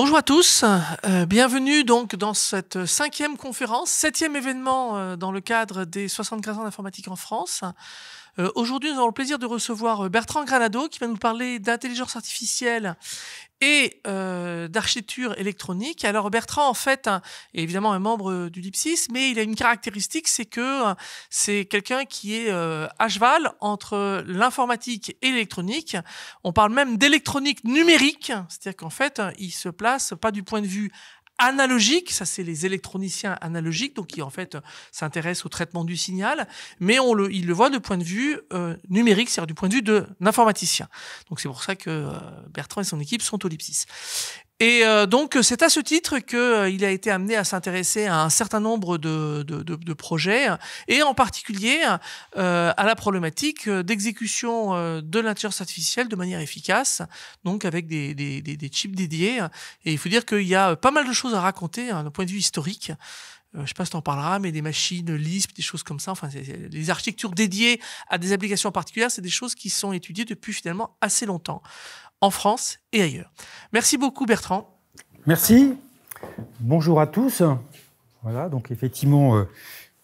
Bonjour à tous, bienvenue donc dans cette 5e conférence, 7e événement dans le cadre des 75 ans d'informatique en France. Aujourd'hui, nous avons le plaisir de recevoir Bertrand Granado qui va nous parler d'intelligence artificielle et d'architecture électronique. Alors Bertrand, en fait, est évidemment un membre du LIPSIS, mais il a une caractéristique, c'est que c'est quelqu'un qui est à cheval entre l'informatique et l'électronique. On parle même d'électronique numérique, c'est-à-dire qu'en fait, il se place pas du point de vue analogique, ça c'est les électroniciens analogiques, donc qui en fait s'intéressent au traitement du signal, mais il le voit de point de vue numérique, c'est-à-dire du point de vue d'un informaticien. Donc c'est pour ça que Bertrand et son équipe sont au LIPSIS. Et donc c'est à ce titre qu'il a été amené à s'intéresser à un certain nombre de projets, et en particulier à la problématique d'exécution de l'intelligence artificielle de manière efficace, donc avec des chips dédiés. Et il faut dire qu'il y a pas mal de choses à raconter d'un point de vue historique. Je ne sais pas si tu en parleras, mais des machines Lisp, des choses comme ça, enfin, les architectures dédiées à des applications particulières, c'est des choses qui sont étudiées depuis finalement assez longtemps, en France et ailleurs. Merci beaucoup Bertrand. Merci. Bonjour à tous. Voilà, donc effectivement,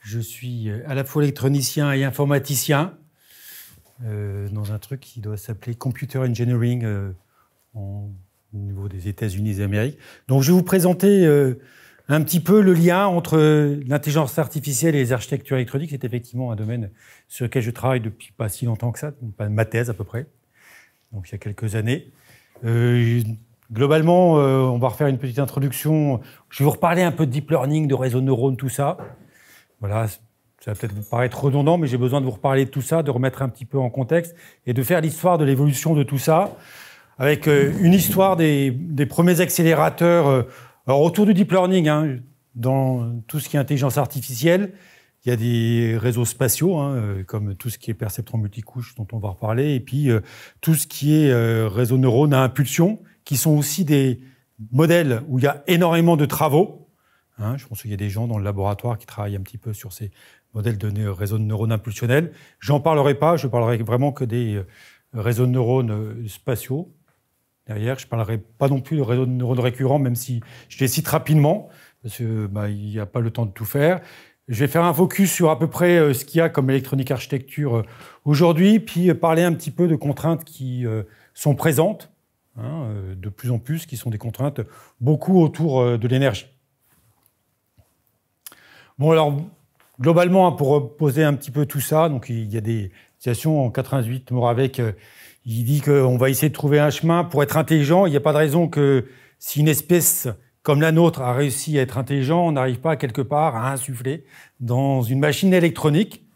je suis à la fois électronicien et informaticien dans un truc qui doit s'appeler Computer Engineering au niveau des États-Unis et des Amériques. Donc je vais vous présenter un petit peu le lien entre l'intelligence artificielle et les architectures électroniques. C'est effectivement un domaine sur lequel je travaille depuis pas si longtemps que ça, ma thèse à peu près. Donc il y a quelques années. Globalement, on va refaire une petite introduction. Je vais vous reparler un peu de deep learning, de réseaux de neurones, tout ça. Voilà, ça va peut-être vous paraître redondant, mais j'ai besoin de vous reparler de tout ça, de remettre un petit peu en contexte et de faire l'histoire de l'évolution de tout ça, avec une histoire des premiers accélérateurs. Alors autour du deep learning, hein, dans tout ce qui est intelligence artificielle, il y a des réseaux spatiaux, comme tout ce qui est perceptron multicouche dont on va reparler, et puis tout ce qui est réseau neurones à impulsion, qui sont aussi des modèles où il y a énormément de travaux. Je pense qu'il y a des gens dans le laboratoire qui travaillent un petit peu sur ces modèles de réseaux de neurones impulsionnels. J'en parlerai pas, je parlerai vraiment que des réseaux de neurones spatiaux. Derrière, je parlerai pas non plus de réseaux de neurones récurrents, même si je les cite rapidement, parce que il n'y a pas le temps de tout faire. Je vais faire un focus sur à peu près ce qu'il y a comme électronique architecture aujourd'hui, puis parler un petit peu de contraintes qui sont présentes, de plus en plus, qui sont des contraintes beaucoup autour de l'énergie. Bon, alors, globalement, pour poser un petit peu tout ça, donc il y a des situations en 88, Moravec, il dit qu'on va essayer de trouver un chemin pour être intelligent. Il n'y a pas de raison que si une espèce comme la nôtre a réussi à être intelligent, on n'arrive pas quelque part à insuffler dans une machine électronique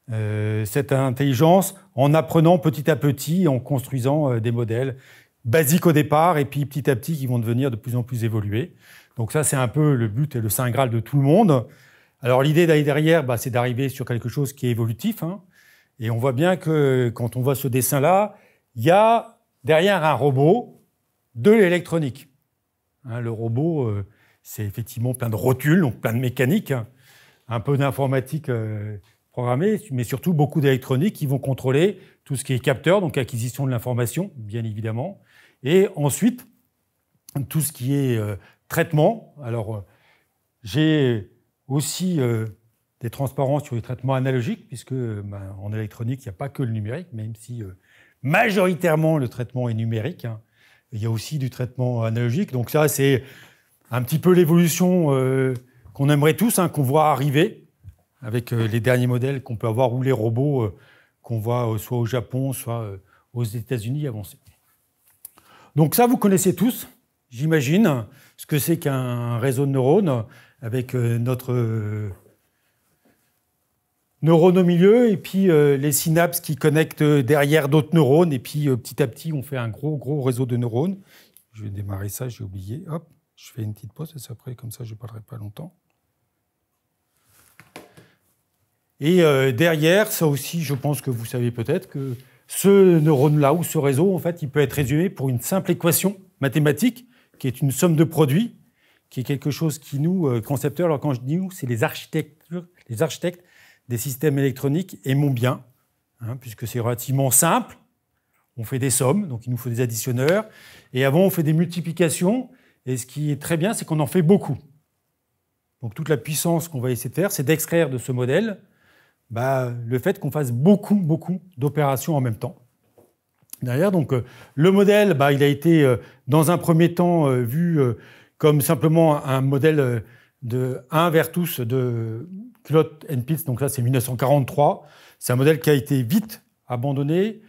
cette intelligence en apprenant petit à petit, en construisant des modèles basiques au départ et puis petit à petit qui vont devenir de plus en plus évolués. Donc ça, c'est un peu le but et le saint graal de tout le monde. Alors l'idée d'aller derrière, c'est d'arriver sur quelque chose qui est évolutif. Et on voit bien que quand on voit ce dessin-là, il y a derrière un robot de l'électronique. Le robot, c'est effectivement plein de rotules, donc plein de mécanique, un peu d'informatique programmée, mais surtout beaucoup d'électronique qui vont contrôler tout ce qui est capteur, donc acquisition de l'information, bien évidemment, et ensuite tout ce qui est traitement. Alors, j'ai aussi des transparences sur les traitements analogiques, puisque en électronique, il n'y a pas que le numérique, même si majoritairement le traitement est numérique. Il y a aussi du traitement analogique. Donc ça, c'est un petit peu l'évolution qu'on aimerait tous, qu'on voit arriver avec les derniers modèles qu'on peut avoir ou les robots qu'on voit soit au Japon, soit aux États-Unis avancer. Donc ça, vous connaissez tous, j'imagine, ce que c'est qu'un réseau de neurones avec notre neurones au milieu et puis les synapses qui connectent derrière d'autres neurones et puis petit à petit on fait un gros réseau de neurones. Je vais démarrer ça, j'ai oublié. Hop, je fais une petite pause et après comme ça je ne parlerai pas longtemps. Et derrière, ça aussi, je pense que vous savez peut-être que ce neurone-là ou ce réseau, en fait, il peut être résumé pour une simple équation mathématique qui est une somme de produits, qui est quelque chose qui nous, concepteurs, alors quand je dis nous, c'est les architectes des systèmes électroniques aimons bien, puisque c'est relativement simple. On fait des sommes, donc il nous faut des additionneurs. Et avant, on fait des multiplications. Et ce qui est très bien, c'est qu'on en fait beaucoup. Donc toute la puissance qu'on va essayer de faire, c'est d'extraire de ce modèle le fait qu'on fasse beaucoup d'opérations en même temps. Derrière, donc, le modèle, il a été, dans un premier temps, vu comme simplement un modèle de 1 vertus de Culloch-Hemphill. Donc là, c'est 1943. C'est un modèle qui a été vite abandonné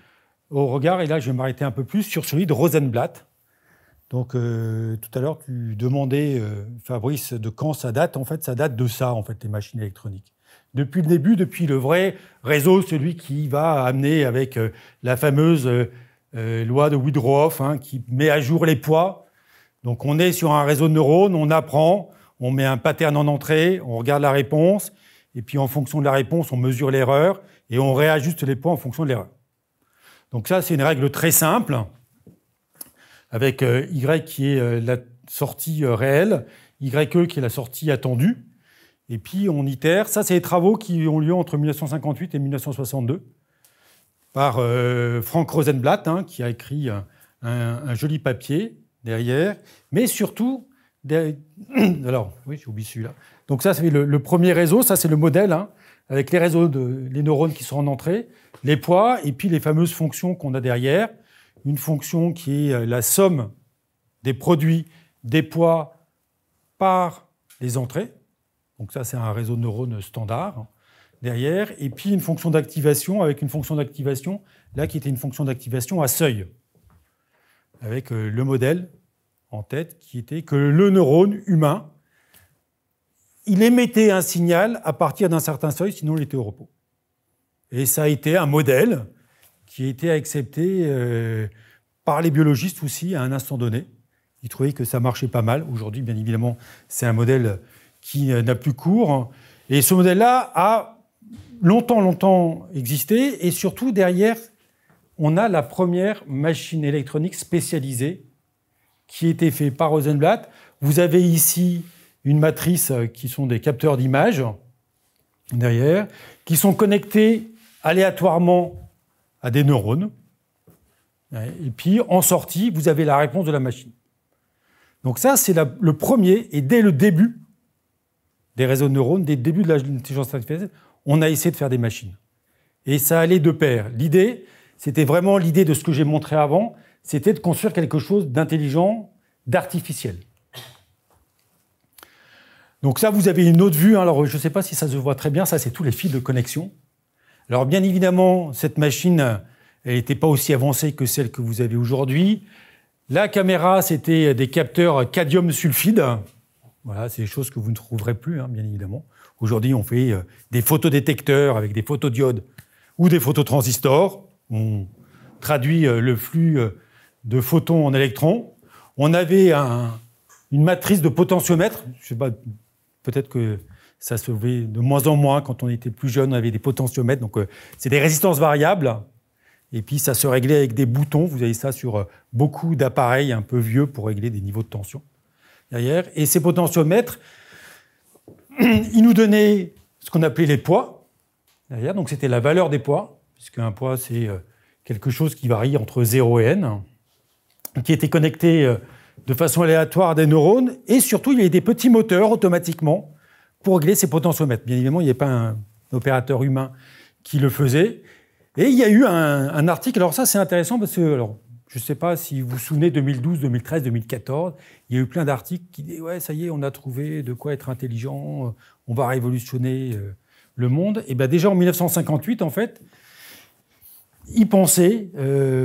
au regard, et là, je vais m'arrêter un peu plus sur celui de Rosenblatt. Donc, tout à l'heure, tu demandais, Fabrice, de quand ça date. En fait, ça date de ça, en fait, les machines électroniques. Depuis le début, depuis le vrai réseau, celui qui va amener avec la fameuse loi de Woodruff, qui met à jour les poids. Donc, on est sur un réseau de neurones, on apprend, on met un pattern en entrée, on regarde la réponse, et puis en fonction de la réponse, on mesure l'erreur, et on réajuste les poids en fonction de l'erreur. Donc ça, c'est une règle très simple, avec Y qui est la sortie réelle, YE qui est la sortie attendue, et puis on itère. Ça, c'est les travaux qui ont lieu entre 1958 et 1962 par Frank Rosenblatt, qui a écrit un joli papier derrière, mais surtout, alors, oui, j'ai oublié celui-là. Donc ça, c'est le premier réseau, ça c'est le modèle, avec les réseaux les neurones qui sont en entrée, les poids, et puis les fameuses fonctions qu'on a derrière. Une fonction qui est la somme des produits des poids par les entrées. Donc ça, c'est un réseau de neurones standard derrière. Et puis une fonction d'activation, avec une fonction d'activation, là, qui était une fonction d'activation à seuil, avec le modèle en tête, qui était que le neurone humain, il émettait un signal à partir d'un certain seuil, sinon il était au repos. Et ça a été un modèle qui a été accepté par les biologistes aussi à un instant donné. Ils trouvaient que ça marchait pas mal. Aujourd'hui, bien évidemment, c'est un modèle qui n'a plus cours. Et ce modèle-là a longtemps existé. Et surtout, derrière, on a la première machine électronique spécialisée qui a été faite par Rosenblatt. Vous avez ici une matrice qui sont des capteurs d'images derrière, qui sont connectés aléatoirement à des neurones. Et puis, en sortie, vous avez la réponse de la machine. Donc ça, c'est le premier, et dès le début des réseaux de neurones, dès le début de l'intelligence artificielle, on a essayé de faire des machines. Et ça allait de pair. L'idée, c'était vraiment l'idée de ce que j'ai montré avant, c'était de construire quelque chose d'intelligent, d'artificiel. Donc ça, vous avez une autre vue. Alors, je ne sais pas si ça se voit très bien. Ça, c'est tous les fils de connexion. Alors, bien évidemment, cette machine, elle n'était pas aussi avancée que celle que vous avez aujourd'hui. La caméra, c'était des capteurs cadmium sulfide. Voilà, c'est des choses que vous ne trouverez plus, bien évidemment. Aujourd'hui, on fait des photodétecteurs avec des photodiodes ou des phototransistors. On traduit le flux de photons en électrons. On avait une matrice de potentiomètre. Je sais pas, peut-être que ça se fait de moins en moins. Quand on était plus jeune, on avait des potentiomètres. Donc, c'est des résistances variables. Et puis, ça se réglait avec des boutons. Vous avez ça sur beaucoup d'appareils un peu vieux pour régler des niveaux de tension derrière. Et ces potentiomètres, ils nous donnaient ce qu'on appelait les poids derrière. Donc, c'était la valeur des poids, puisqu'un poids, c'est quelque chose qui varie entre 0 et n, qui était connecté de façon aléatoire à des neurones. Et surtout, il y avait des petits moteurs automatiquement pour régler ces potentiomètres. Bien évidemment, il n'y avait pas un opérateur humain qui le faisait. Et il y a eu un article, alors ça c'est intéressant parce que, alors, je ne sais pas si vous vous souvenez, 2012, 2013, 2014, il y a eu plein d'articles qui disaient « ouais, ça y est, on a trouvé de quoi être intelligent, on va révolutionner le monde ». Et bien déjà en 1958, en fait, ils pensaient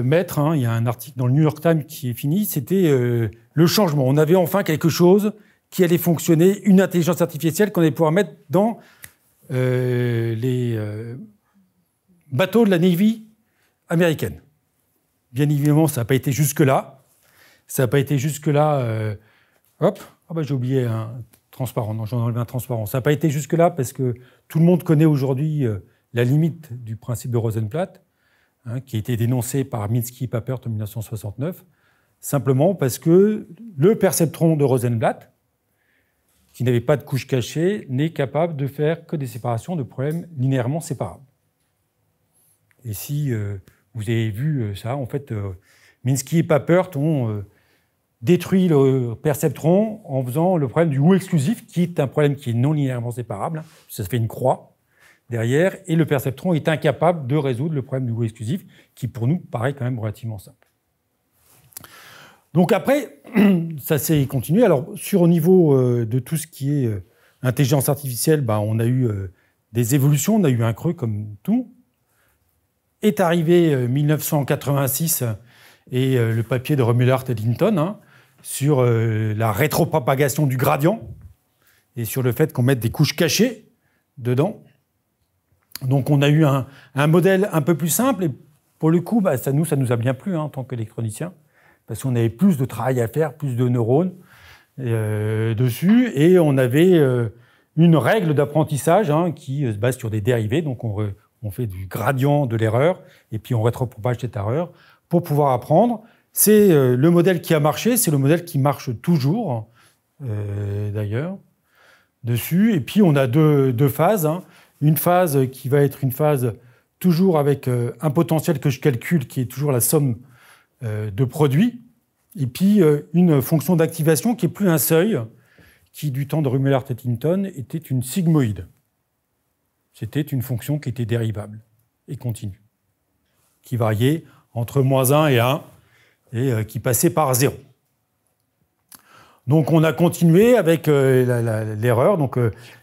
mettre, il y a un article dans le New York Times qui est fini, c'était le changement. On avait enfin quelque chose qui allait fonctionner, une intelligence artificielle qu'on allait pouvoir mettre dans les bateaux de la Navy américaine. Bien évidemment, ça n'a pas été jusque-là. Ça n'a pas été jusque-là... j'ai oublié un transparent. Non, j'en ai enlevé un transparent. Ça n'a pas été jusque-là parce que tout le monde connaît aujourd'hui la limite du principe de Rosenblatt, qui a été dénoncé par Minsky et Papert en 1969, simplement parce que le perceptron de Rosenblatt, qui n'avait pas de couche cachée, n'est capable de faire que des séparations de problèmes linéairement séparables. Et si vous avez vu ça, en fait, Minsky et Papert ont détruit le perceptron en faisant le problème du ou exclusif, qui est un problème qui est non linéairement séparable. Ça fait une croix derrière, et le perceptron est incapable de résoudre le problème du ou exclusif, qui pour nous paraît quand même relativement simple. Donc après, ça s'est continué. Alors au niveau de tout ce qui est intelligence artificielle, on a eu des évolutions, on a eu un creux comme tout. Est arrivé 1986 et le papier de Rumelart et Linton sur la rétropropagation du gradient et sur le fait qu'on mette des couches cachées dedans. Donc on a eu un modèle un peu plus simple et pour le coup, ça nous a bien plu en tant qu'électroniciens parce qu'on avait plus de travail à faire, plus de neurones dessus et on avait une règle d'apprentissage qui se base sur des dérivés. Donc on fait du gradient de l'erreur et puis on rétropropage cette erreur pour pouvoir apprendre. C'est le modèle qui a marché, c'est le modèle qui marche toujours, d'ailleurs, dessus. Et puis on a deux phases. Une phase qui va être une phase toujours avec un potentiel que je calcule, qui est toujours la somme de produits. Et puis une fonction d'activation qui est plus un seuil, qui du temps de Rumelart et Linton était une sigmoïde. C'était une fonction qui était dérivable et continue, qui variait entre -1 et 1 et qui passait par 0. Donc on a continué avec l'erreur. Donc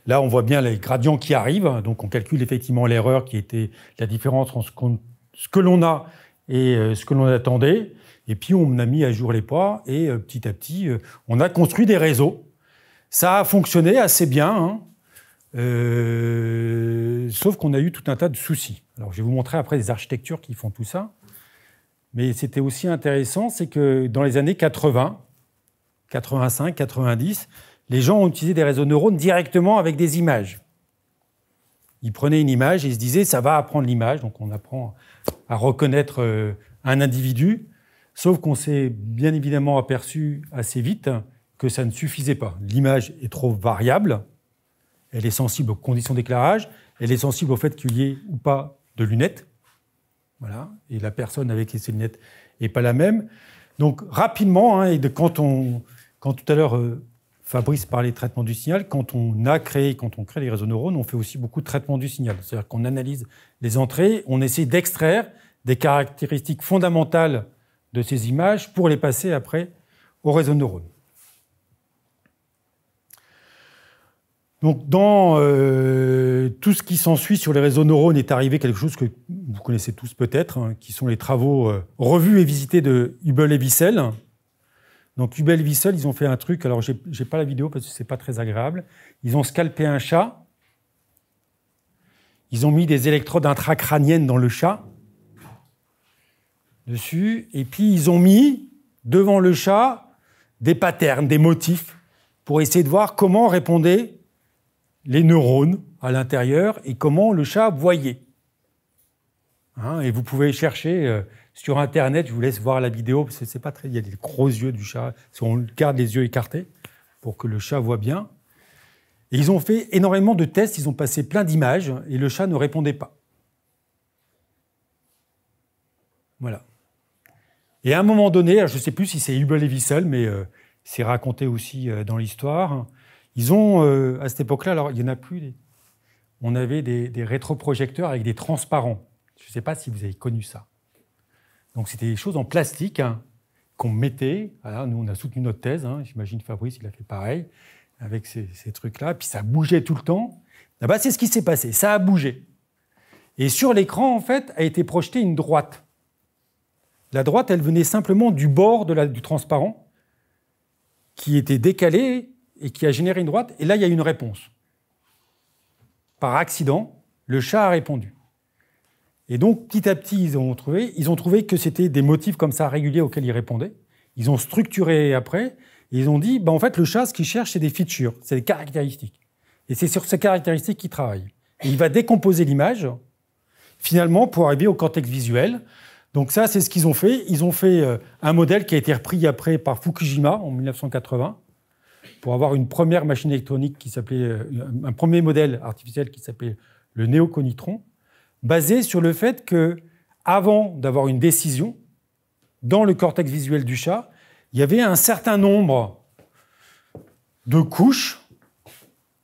là, on voit bien les gradients qui arrivent. Donc on calcule effectivement l'erreur qui était la différence entre ce que l'on a et ce que l'on attendait. Et puis on a mis à jour les poids et petit à petit, on a construit des réseaux. Ça a fonctionné assez bien, sauf qu'on a eu tout un tas de soucis. Alors, je vais vous montrer après des architectures qui font tout ça. Mais c'était aussi intéressant, c'est que dans les années 80, 85, 90, les gens ont utilisé des réseaux neurones directement avec des images. Ils prenaient une image et ils se disaient « ça va apprendre l'image ». Donc, on apprend à reconnaître un individu. Sauf qu'on s'est bien évidemment aperçu assez vite que ça ne suffisait pas. L'image est trop variable. Elle est sensible aux conditions d'éclairage, elle est sensible au fait qu'il y ait ou pas de lunettes. Voilà. Et la personne avec ses lunettes n'est pas la même. Donc, rapidement, quand tout à l'heure Fabrice parlait de traitement du signal, quand on crée les réseaux neurones, on fait aussi beaucoup de traitement du signal. C'est-à-dire qu'on analyse les entrées, on essaie d'extraire des caractéristiques fondamentales de ces images pour les passer après au réseau neurones. Donc, dans tout ce qui s'ensuit sur les réseaux neurones est arrivé quelque chose que vous connaissez tous peut-être, qui sont les travaux revus et visités de Hubel et Wiesel. Donc, Hubel et Wiesel, ils ont fait un truc, alors j'ai pas la vidéo parce que c'est pas très agréable. Ils ont scalpé un chat, ils ont mis des électrodes intracrâniennes dans le chat, dessus, et puis ils ont mis devant le chat des patterns, des motifs, pour essayer de voir comment répondaient les neurones à l'intérieur et comment le chat voyait. Et vous pouvez chercher sur Internet, je vous laisse voir la vidéo, parce que c'est pas très, il y a des gros yeux du chat, si on garde les yeux écartés pour que le chat voit bien. Et ils ont fait énormément de tests, ils ont passé plein d'images et le chat ne répondait pas. Voilà. Et à un moment donné, je ne sais plus si c'est Hubel et Wiesel, mais c'est raconté aussi dans l'histoire. Ils ont, à cette époque-là, alors il n'y en a plus, on avait des rétroprojecteurs avec des transparents. Je ne sais pas si vous avez connu ça. Donc c'était des choses en plastique qu'on mettait. Voilà, nous, on a soutenu notre thèse. J'imagine Fabrice, il a fait pareil avec ces trucs-là. Puis ça bougeait tout le temps. C'est ce qui s'est passé. Ça a bougé. Et sur l'écran, en fait, a été projetée une droite. La droite, elle venait simplement du bord du transparent qui était décalé et qui a généré une droite. Et là, il y a une réponse. Par accident, le chat a répondu. Et donc, petit à petit, ils ont trouvé que c'était des motifs comme ça réguliers auxquels il répondait. Ils ont structuré après, et ils ont dit, en fait, le chat, ce qu'il cherche, c'est des features, c'est des caractéristiques. Et c'est sur ces caractéristiques qu'il travaille. Et il va décomposer l'image, finalement, pour arriver au cortex visuel. Donc ça, c'est ce qu'ils ont fait. Ils ont fait un modèle qui a été repris après par Fukushima en 1980 pour avoir une première machine électronique qui s'appelait, un premier modèle artificiel qui s'appelait le néoconitron, basé sur le fait que, avant d'avoir une décision, dans le cortex visuel du chat, il y avait un certain nombre de couches.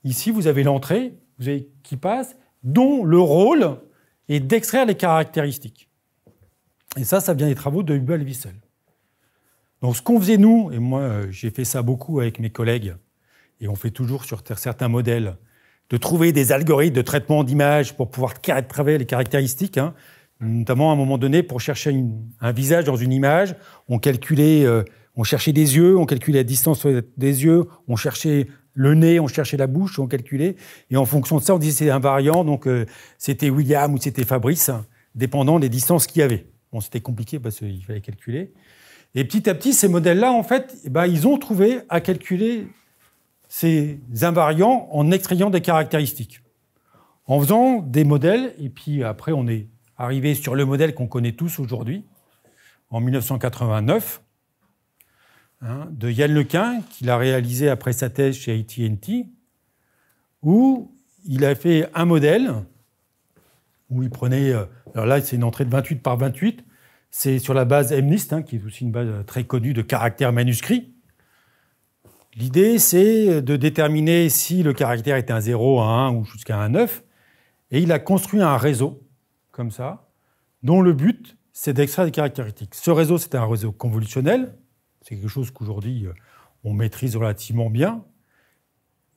Ici, vous avez l'entrée qui passe, dont le rôle est d'extraire les caractéristiques. Et ça vient des travaux de Hubel et Wiesel. Donc ce qu'on faisait nous, et moi j'ai fait ça beaucoup avec mes collègues, et on fait toujours sur certains modèles, de trouver des algorithmes de traitement d'images pour pouvoir travailler les caractéristiques, hein. Notamment à un moment donné, pour chercher un visage dans une image, on cherchait des yeux, on calculait la distance des yeux, on cherchait le nez, on cherchait la bouche, on calculait, et en fonction de ça, on disait c'est invariant, donc c'était William ou c'était Fabrice, dépendant des distances qu'il y avait. Bon, c'était compliqué parce qu'il fallait calculer. Et petit à petit, ces modèles-là, en fait, ils ont trouvé à calculer ces invariants en extrayant des caractéristiques, en faisant des modèles, et puis après, on est arrivé sur le modèle qu'on connaît tous aujourd'hui, en 1989, de Yann Lequin, qu'il a réalisé après sa thèse chez AT&T, où il a fait un modèle, où il prenait... alors là, c'est une entrée de 28 par 28, c'est sur la base MNIST, qui est aussi une base très connue de caractères manuscrits. L'idée, c'est de déterminer si le caractère était un 0, un 1 ou jusqu'à un 9, et il a construit un réseau, comme ça, dont le but, c'est d'extraire des caractéristiques. Ce réseau, c'est un réseau convolutionnel. C'est quelque chose qu'aujourd'hui, on maîtrise relativement bien.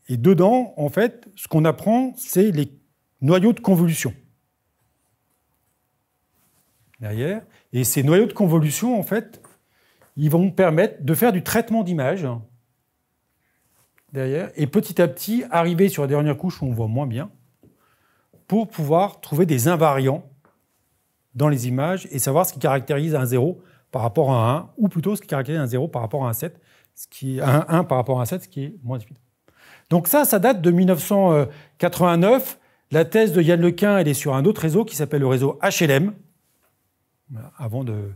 Et dedans, en fait, ce qu'on apprend, c'est les noyaux de convolution. Derrière. Et ces noyaux de convolution, en fait, ils vont permettre de faire du traitement d'images derrière, et petit à petit, arriver sur la dernière couche où on voit moins bien, pour pouvoir trouver des invariants dans les images et savoir ce qui caractérise un 0 par rapport à un 1, ou plutôt ce qui caractérise un 0 par rapport à un 7, un 1 par rapport à un 7, ce qui est moins évident. Donc ça date de 1989. La thèse de Yann Lequin, elle est sur un autre réseau qui s'appelle le réseau HLM, avant de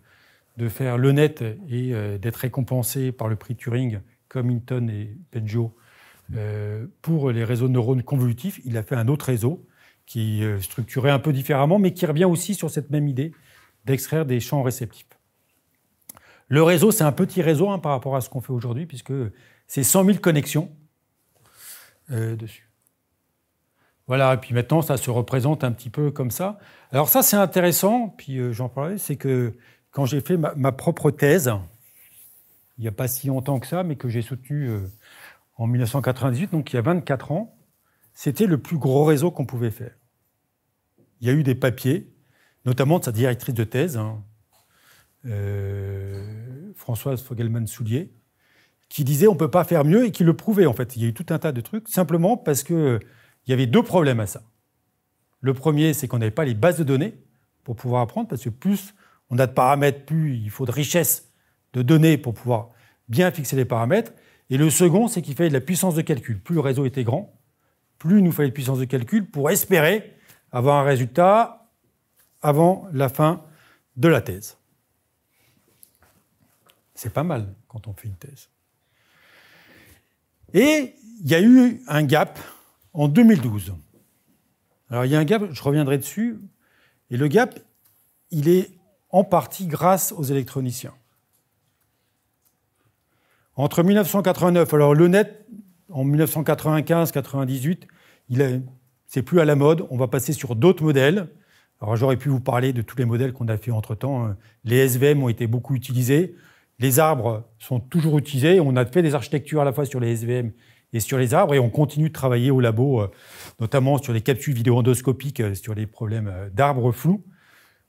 faire le net et d'être récompensé par le prix Turing, comme Hinton et Benjo, pour les réseaux de neurones convolutifs. Il a fait un autre réseau qui est structuré un peu différemment, mais qui revient aussi sur cette même idée d'extraire des champs réceptifs. Le réseau, c'est un petit réseau par rapport à ce qu'on fait aujourd'hui, puisque c'est 100 000 connexions dessus. Voilà, et puis maintenant, ça se représente un petit peu comme ça. Alors ça, c'est intéressant, puis j'en parlais, c'est que quand j'ai fait ma propre thèse, il n'y a pas si longtemps que ça, mais que j'ai soutenue en 1998, donc il y a 24 ans, c'était le plus gros réseau qu'on pouvait faire. Il y a eu des papiers, notamment de sa directrice de thèse, Françoise Fogelman-Soulier, qui disait on ne peut pas faire mieux et qui le prouvait en fait. Il y a eu tout un tas de trucs, simplement parce qu'il y avait deux problèmes à ça. Le premier, c'est qu'on n'avait pas les bases de données pour pouvoir apprendre, parce que plus on a de paramètres, plus il faut de richesse de données pour pouvoir bien fixer les paramètres. Et le second, c'est qu'il fallait de la puissance de calcul. Plus le réseau était grand, plus il nous fallait de puissance de calcul pour espérer avoir un résultat avant la fin de la thèse. C'est pas mal quand on fait une thèse. Et il y a eu un gap en 2012. Alors il y a un gap, je reviendrai dessus, et le gap, il est en partie grâce aux électroniciens. Entre 1989, alors le net, en 1995-98, c'est plus à la mode, on va passer sur d'autres modèles. Alors j'aurais pu vous parler de tous les modèles qu'on a fait entre-temps. Les SVM ont été beaucoup utilisés, les arbres sont toujours utilisés, on a fait des architectures à la fois sur les SVM et sur les arbres, et on continue de travailler au labo, notamment sur les capsules vidéo-endoscopiques, sur les problèmes d'arbres flous,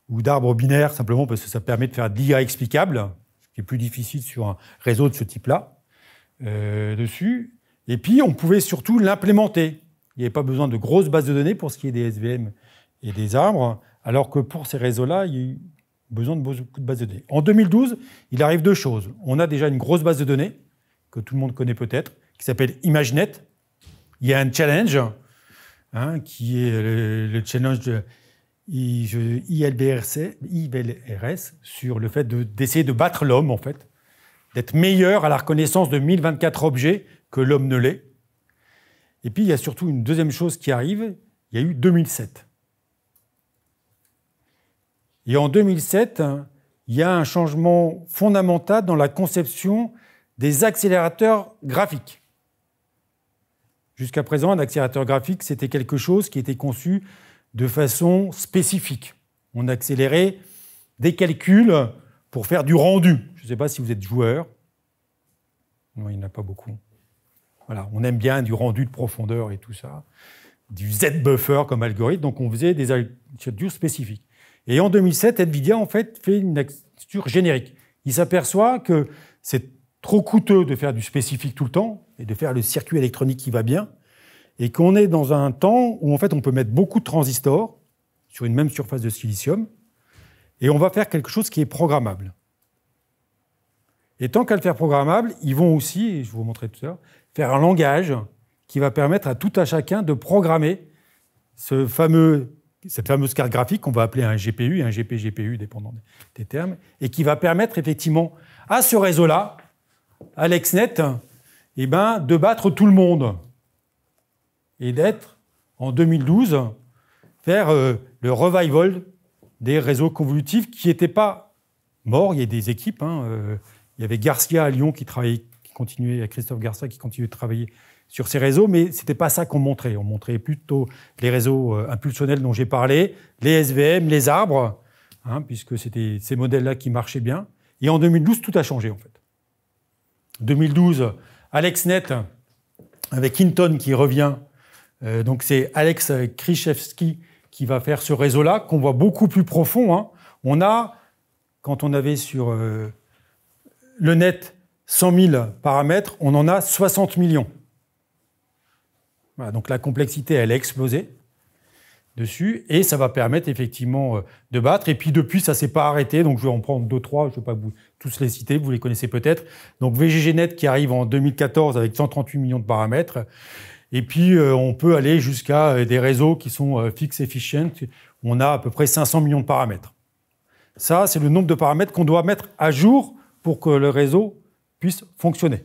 ou d'arbres binaires, simplement parce que ça permet de faire de l'IA explicable, ce qui est plus difficile sur un réseau de ce type-là, dessus. Et puis, on pouvait surtout l'implémenter. Il n'y avait pas besoin de grosses bases de données pour ce qui est des SVM et des arbres, alors que pour ces réseaux-là, il y a eu besoin de beaucoup de bases de données. En 2012, il arrive deux choses. On a déjà une grosse base de données, que tout le monde connaît peut-être, qui s'appelle ImageNet. Il y a un challenge, qui est le challenge de ILBRS, sur le fait d'essayer de battre l'homme, en fait, d'être meilleur à la reconnaissance de 1024 objets que l'homme ne l'est. Et puis, il y a surtout une deuxième chose qui arrive, il y a eu 2007. Et en 2007, il y a un changement fondamental dans la conception des accélérateurs graphiques. Jusqu'à présent, un accélérateur graphique, c'était quelque chose qui était conçu de façon spécifique. On accélérait des calculs pour faire du rendu. Je ne sais pas si vous êtes joueur. Non, il n'y en a pas beaucoup. Voilà, on aime bien du rendu de profondeur et tout ça. Du Z-buffer comme algorithme, donc on faisait des architectures spécifiques. Et en 2007, NVIDIA en fait une architecture générique. Il s'aperçoit que c'est trop coûteux de faire du spécifique tout le temps et de faire le circuit électronique qui va bien, et qu'on est dans un temps où en fait on peut mettre beaucoup de transistors sur une même surface de silicium, et on va faire quelque chose qui est programmable. Et tant qu'à le faire programmable, ils vont aussi, et je vais vous montrer tout ça, faire un langage qui va permettre à tout à chacun de programmer cette fameuse carte graphique qu'on va appeler un GPU, un GPGPU, dépendant des termes, et qui va permettre effectivement à ce réseau-là, à l'ExNet, de battre tout le monde et d'être, en 2012, faire le revival des réseaux convolutifs qui n'étaient pas morts. Il y a des équipes. Il y avait Garcia à Lyon qui continuait, Christophe Garcia qui continuait de travailler sur ces réseaux, mais ce n'était pas ça qu'on montrait. On montrait plutôt les réseaux impulsionnels dont j'ai parlé, les SVM, les arbres, puisque c'était ces modèles-là qui marchaient bien. Et en 2012, tout a changé, en fait. 2012, AlexNet, avec Hinton qui revient. Donc c'est Alex Krichevsky qui va faire ce réseau-là, qu'on voit beaucoup plus profond. On a, quand on avait sur le net 100 000 paramètres, on en a 60 millions. Voilà, donc la complexité, elle a explosé dessus, et ça va permettre effectivement de battre. Et puis depuis, ça ne s'est pas arrêté, donc je vais en prendre 2, 3, je ne vais pas vous tous les citer, vous les connaissez peut-être. Donc VGGNet qui arrive en 2014 avec 138 millions de paramètres. Et puis on peut aller jusqu'à des réseaux qui sont fixed efficient, on a à peu près 500 millions de paramètres. Ça, c'est le nombre de paramètres qu'on doit mettre à jour pour que le réseau puisse fonctionner.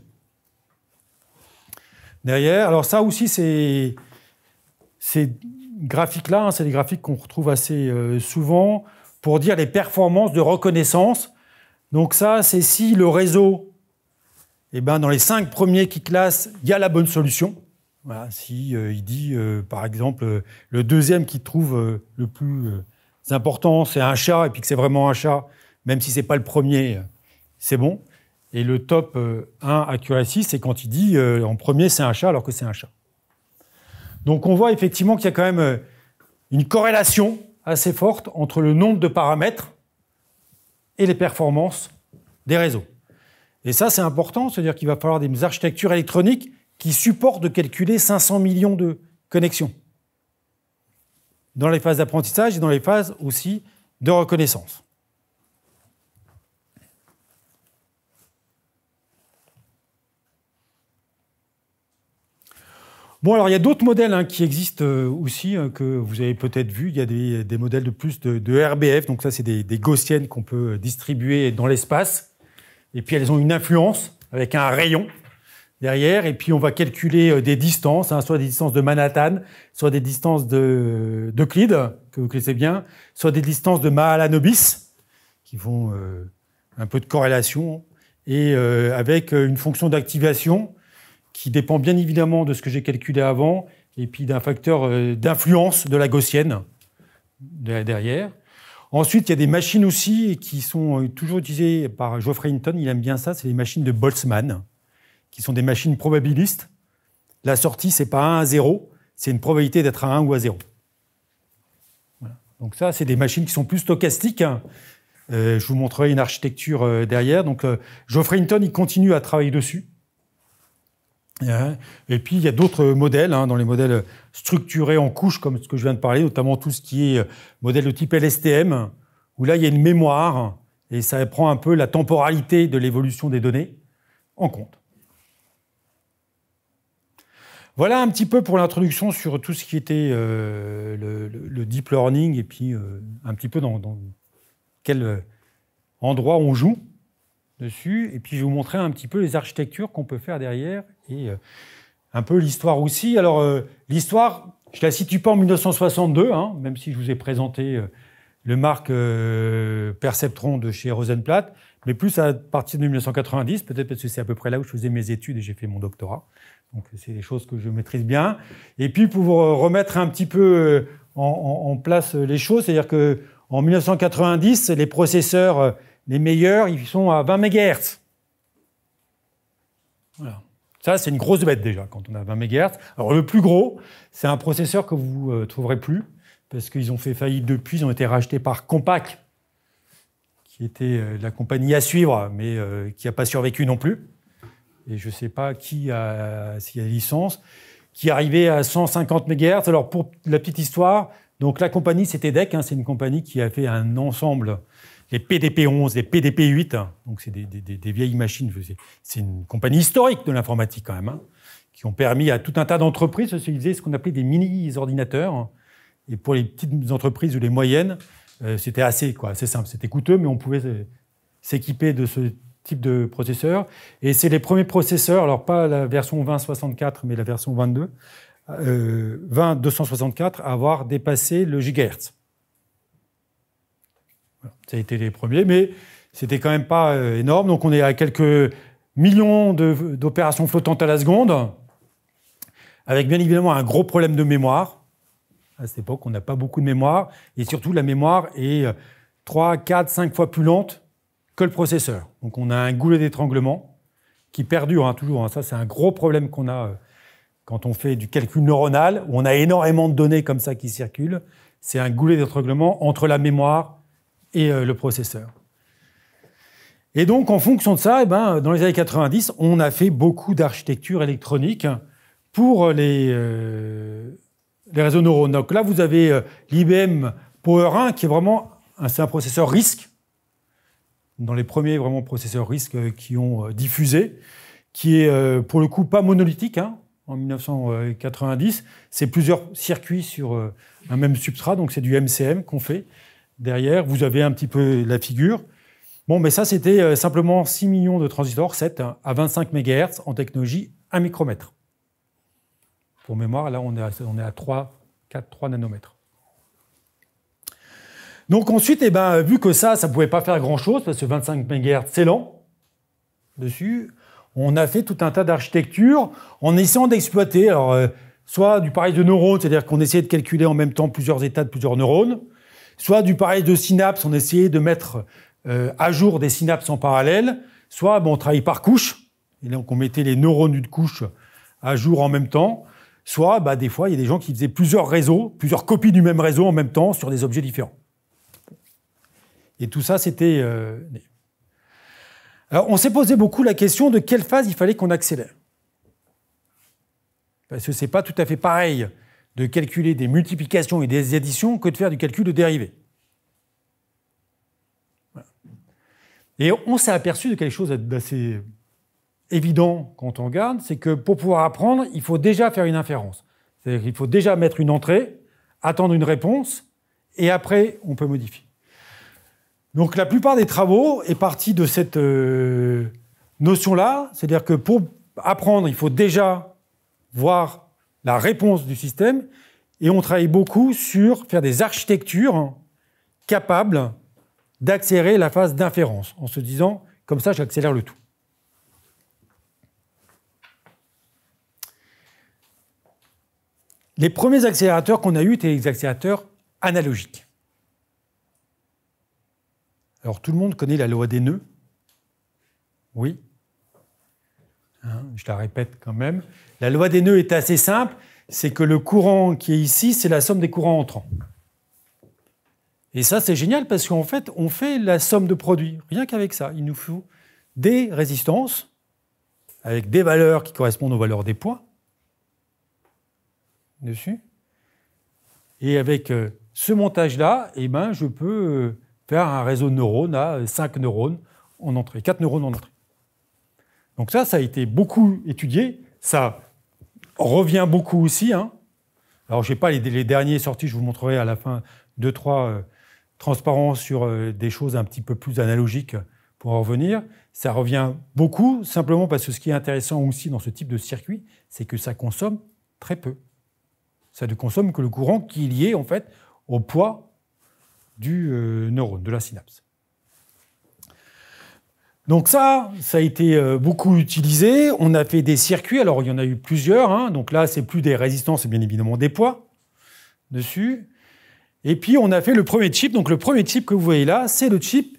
Derrière, alors ça aussi, ces graphiques-là, c'est des graphiques qu'on retrouve assez souvent pour dire les performances de reconnaissance. Donc ça, c'est si le réseau, dans les 5 premiers qui classent, il y a la bonne solution. Voilà, si il dit, par exemple, le deuxième qui trouve le plus important, c'est un chat, et puis que c'est vraiment un chat, même si ce n'est pas le premier, c'est bon. Et le top 1 accuracy, c'est quand il dit en premier c'est un chat alors que c'est un chat. Donc on voit effectivement qu'il y a quand même une corrélation assez forte entre le nombre de paramètres et les performances des réseaux. Et ça c'est important, c'est-à-dire qu'il va falloir des architectures électroniques qui supportent de calculer 500 millions de connexions dans les phases d'apprentissage et dans les phases aussi de reconnaissance. Bon, alors il y a d'autres modèles qui existent aussi, que vous avez peut-être vu. Il y a des modèles de plus de RBF. Donc ça, c'est des gaussiennes qu'on peut distribuer dans l'espace. Et puis elles ont une influence avec un rayon derrière. Et puis on va calculer des distances, soit des distances de Manhattan, soit des distances d'Euclide, que vous connaissez bien, soit des distances de Mahalanobis, qui font un peu de corrélation, et avec une fonction d'activation qui dépend bien évidemment de ce que j'ai calculé avant, et puis d'un facteur d'influence de la gaussienne derrière. Ensuite, il y a des machines aussi qui sont toujours utilisées par Geoffrey Hinton, il aime bien ça, c'est les machines de Boltzmann, qui sont des machines probabilistes. La sortie, ce n'est pas 1 à 0, c'est une probabilité d'être à 1 ou à 0. Voilà. Donc ça, c'est des machines qui sont plus stochastiques. Je vous montrerai une architecture derrière. Donc Geoffrey Hinton, il continue à travailler dessus. Et puis, il y a d'autres modèles, dans les modèles structurés en couches, comme ce que je viens de parler, notamment tout ce qui est modèle de type LSTM, où là, il y a une mémoire, et ça prend un peu la temporalité de l'évolution des données en compte. Voilà un petit peu pour l'introduction sur tout ce qui était le deep learning, et puis un petit peu dans quel endroit on joue dessus, et puis je vais vous montrer un petit peu les architectures qu'on peut faire derrière, et un peu l'histoire aussi. Alors, l'histoire, je ne la situe pas en 1962, même si je vous ai présenté le marque Perceptron de chez Rosenblatt, mais plus à partir de 1990, peut-être parce que c'est à peu près là où je faisais mes études et j'ai fait mon doctorat. Donc c'est des choses que je maîtrise bien. Et puis pour remettre un petit peu en place les choses, c'est-à-dire qu'en 1990, les processeurs les meilleurs, ils sont à 20 MHz. Voilà. Ça, c'est une grosse bête déjà, quand on a 20 MHz. Alors le plus gros, c'est un processeur que vous ne trouverez plus, parce qu'ils ont fait faillite depuis, ils ont été rachetés par Compaq, qui était la compagnie à suivre, mais qui n'a pas survécu non plus. Et je ne sais pas s'il y a licence, qui arrivait à 150 MHz. Alors, pour la petite histoire, donc la compagnie, c'était DEC, c'est une compagnie qui a fait un ensemble, les PDP-11, les PDP-8, donc c'est des vieilles machines. C'est une compagnie historique de l'informatique quand même, qui ont permis à tout un tas d'entreprises de utiliser ce qu'on appelait des mini-ordinateurs. Et pour les petites entreprises ou les moyennes, c'était assez simple. C'était coûteux, mais on pouvait s'équiper de ce type de processeur. Et c'est les premiers processeurs, alors pas la version 2064, mais la version 264, à avoir dépassé le gigahertz. Voilà. Ça a été les premiers, mais c'était quand même pas énorme. Donc on est à quelques millions d'opérations flottantes à la seconde, avec bien évidemment un gros problème de mémoire. À cette époque, on n'a pas beaucoup de mémoire, et surtout la mémoire est 3, 4, 5 fois plus lente que le processeur. Donc on a un goulet d'étranglement qui perdure toujours. Ça, c'est un gros problème qu'on a quand on fait du calcul neuronal, où on a énormément de données comme ça qui circulent. C'est un goulet d'étranglement entre la mémoire et le processeur. Et donc, en fonction de ça, dans les années 90, on a fait beaucoup d'architecture électronique pour les réseaux neurones. Donc là, vous avez l'IBM Power 1, qui est vraiment c'est un processeur RISC, dans les premiers vraiment processeurs RISC qui ont diffusé, qui est pour le coup pas monolithique. En 1990, c'est plusieurs circuits sur un même substrat, donc c'est du MCM qu'on fait. Derrière, vous avez un petit peu la figure. Bon, mais ça, c'était simplement 6 millions de transistors, 7 à 25 MHz en technologie 1 micromètre. Pour mémoire, là, on est à 3 nanomètres. Donc ensuite, vu que ça ne pouvait pas faire grand-chose, parce que 25 MHz, c'est lent, dessus, on a fait tout un tas d'architectures en essayant d'exploiter, soit du parallèle de neurones, c'est-à-dire qu'on essayait de calculer en même temps plusieurs états de plusieurs neurones, soit du parallèle de synapses, on essayait de mettre à jour des synapses en parallèle, soit on travaillait par couche, et donc on mettait les neurones d'une couche à jour en même temps, soit des fois, il y a des gens qui faisaient plusieurs réseaux, plusieurs copies du même réseau en même temps sur des objets différents. Et tout ça, c'était... Alors, on s'est posé beaucoup la question de quelle phase il fallait qu'on accélère. Parce que ce n'est pas tout à fait pareil de calculer des multiplications et des additions que de faire du calcul de dérivées. Voilà. Et on s'est aperçu de quelque chose d'assez évident quand on regarde, c'est que pour pouvoir apprendre, il faut déjà faire une inférence. C'est-à-dire qu'il faut déjà mettre une entrée, attendre une réponse, et après, on peut modifier. Donc la plupart des travaux est parti de cette notion-là, c'est-à-dire que pour apprendre, il faut déjà voir la réponse du système, et on travaille beaucoup sur faire des architectures capables d'accélérer la phase d'inférence, en se disant, comme ça, j'accélère le tout. Les premiers accélérateurs qu'on a eus étaient les accélérateurs analogiques. Alors, tout le monde connaît la loi des nœuds. Oui. Je la répète quand même. La loi des nœuds est assez simple. C'est que le courant qui est ici, c'est la somme des courants entrants. Et ça, c'est génial parce qu'en fait, on fait la somme de produits. Rien qu'avec ça, il nous faut des résistances avec des valeurs qui correspondent aux valeurs des points dessus. Et avec ce montage-là, je peux faire un réseau de neurones à 5 neurones en entrée, 4 neurones en entrée. Donc ça a été beaucoup étudié. Ça revient beaucoup aussi. Alors, je n'ai pas les derniers sortis, je vous montrerai à la fin 2-3 transparences sur des choses un petit peu plus analogiques pour en revenir. Ça revient beaucoup, simplement parce que ce qui est intéressant aussi dans ce type de circuit, c'est que ça consomme très peu. Ça ne consomme que le courant qui est lié en fait au poids du neurone, de la synapse. Donc ça a été beaucoup utilisé. On a fait des circuits, alors il y en a eu plusieurs. Hein. Donc là, c'est plus des résistances, c'est bien évidemment des poids dessus. Et puis, on a fait le premier chip. Donc le premier chip que vous voyez là, c'est le chip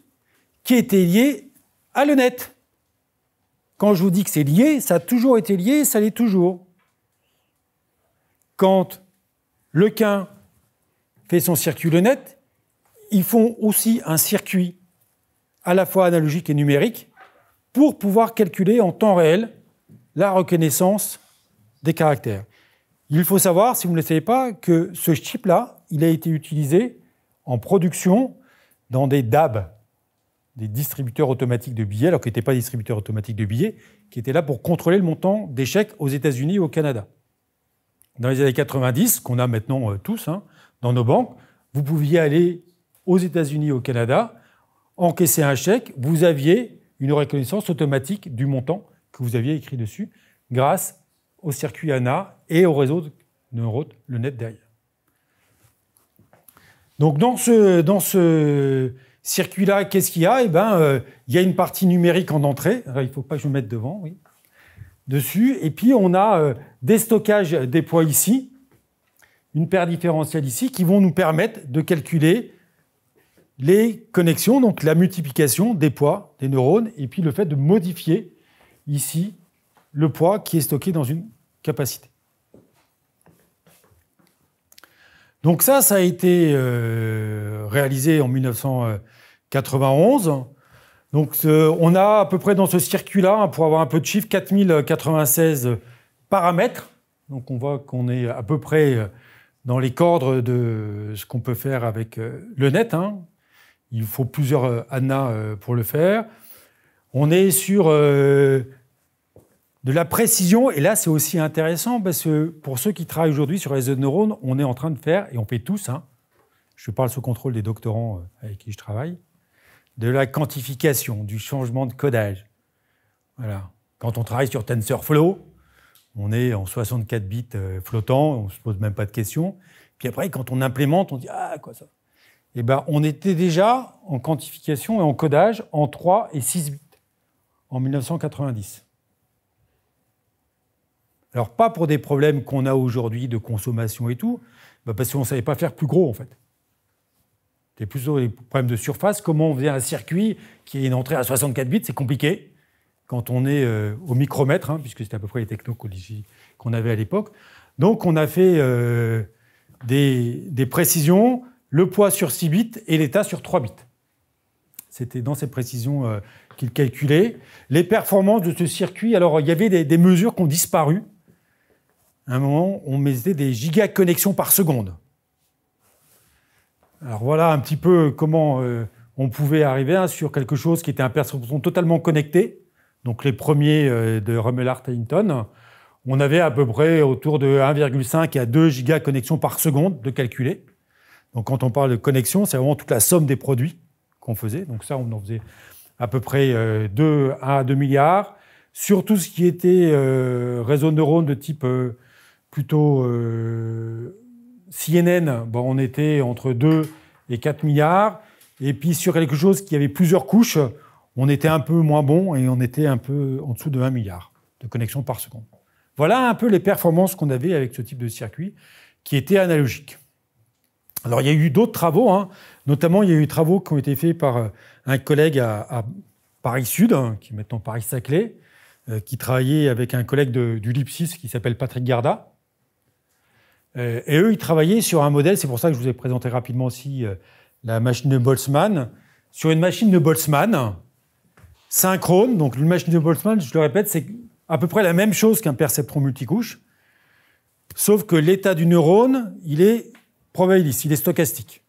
qui était lié à le net. Quand je vous dis que c'est lié, ça a toujours été lié, ça l'est toujours. Quand Lequin fait son circuit le net, ils font aussi un circuit à la fois analogique et numérique, pour pouvoir calculer en temps réel la reconnaissance des caractères. Il faut savoir, si vous ne le savez pas, que ce chip-là, il a été utilisé en production dans des DAB, des distributeurs automatiques de billets, alors qu'ils n'étaient pas distributeurs automatiques de billets, qui étaient là pour contrôler le montant des chèques aux États-Unis et au Canada. Dans les années 90, qu'on a maintenant tous dans nos banques, vous pouviez aller aux États-Unis et au Canada, encaisser un chèque, vous aviez une reconnaissance automatique du montant que vous aviez écrit dessus, grâce au circuit ANA et au réseau de neurones, le net derrière. Donc dans ce circuit-là, qu'est-ce qu'il y a ? Il y a une partie numérique en entrée. Alors, il ne faut pas que je me mette devant, oui. Dessus. Et puis on a des stockages des poids ici, une paire différentielle ici, qui vont nous permettre de calculer les connexions, donc la multiplication des poids des neurones, et puis le fait de modifier ici le poids qui est stocké dans une capacité. Donc ça a été réalisé en 1991. Donc on a à peu près dans ce circuit-là, pour avoir un peu de chiffres, 4096 paramètres. Donc on voit qu'on est à peu près dans les cordes de ce qu'on peut faire avec le net. Il faut plusieurs ANA pour le faire. On est sur de la précision, et là c'est aussi intéressant parce que pour ceux qui travaillent aujourd'hui sur les réseaux de neurones, on est en train de faire, et on fait tous, je parle sous contrôle des doctorants avec qui je travaille, de la quantification, du changement de codage. Voilà. Quand on travaille sur TensorFlow, on est en 64 bits flottants, on ne se pose même pas de questions. Puis après, quand on implémente, on dit « Ah, quoi ça ?» on était déjà en quantification et en codage en 3 et 6 bits en 1990. Alors, pas pour des problèmes qu'on a aujourd'hui de consommation et tout, parce qu'on ne savait pas faire plus gros, en fait. C'était plutôt des problèmes de surface. Comment on faisait un circuit qui a une entrée à 64 bits, c'est compliqué quand on est au micromètre, puisque c'était à peu près les technos qu'on avait à l'époque. Donc, on a fait des précisions, le poids sur 6 bits et l'état sur 3 bits. C'était dans ces précisions qu'il calculait. Les performances de ce circuit, alors il y avait des mesures qui ont disparu. À un moment, on mettait des gigaconnexions par seconde. Alors voilà un petit peu comment on pouvait arriver sur quelque chose qui était un perception totalement connecté. Donc les premiers de Rummel Hinton, on avait à peu près autour de 1,5 à 2 gigaconnexions par seconde de calculer. Donc quand on parle de connexion, c'est vraiment toute la somme des produits qu'on faisait. Donc ça, on en faisait à peu près 1 à 2 milliards. Sur tout ce qui était réseau de neurones de type plutôt CNN, on était entre 2 et 4 milliards. Et puis sur quelque chose qui avait plusieurs couches, on était un peu moins bon et on était un peu en dessous de 1 milliard de connexions par seconde. Voilà un peu les performances qu'on avait avec ce type de circuit qui était analogique. Alors, il y a eu d'autres travaux, notamment il y a eu des travaux qui ont été faits par un collègue à Paris Sud, qui est maintenant Paris-Saclay, qui travaillait avec un collègue du LIPSIS qui s'appelle Patrick Garda. Et eux, ils travaillaient sur un modèle, c'est pour ça que je vous ai présenté rapidement aussi la machine de Boltzmann, sur une machine de Boltzmann synchrone. Donc, une machine de Boltzmann, je le répète, c'est à peu près la même chose qu'un perceptron multicouche, sauf que l'état du neurone, il est probabiliste, il est stochastique.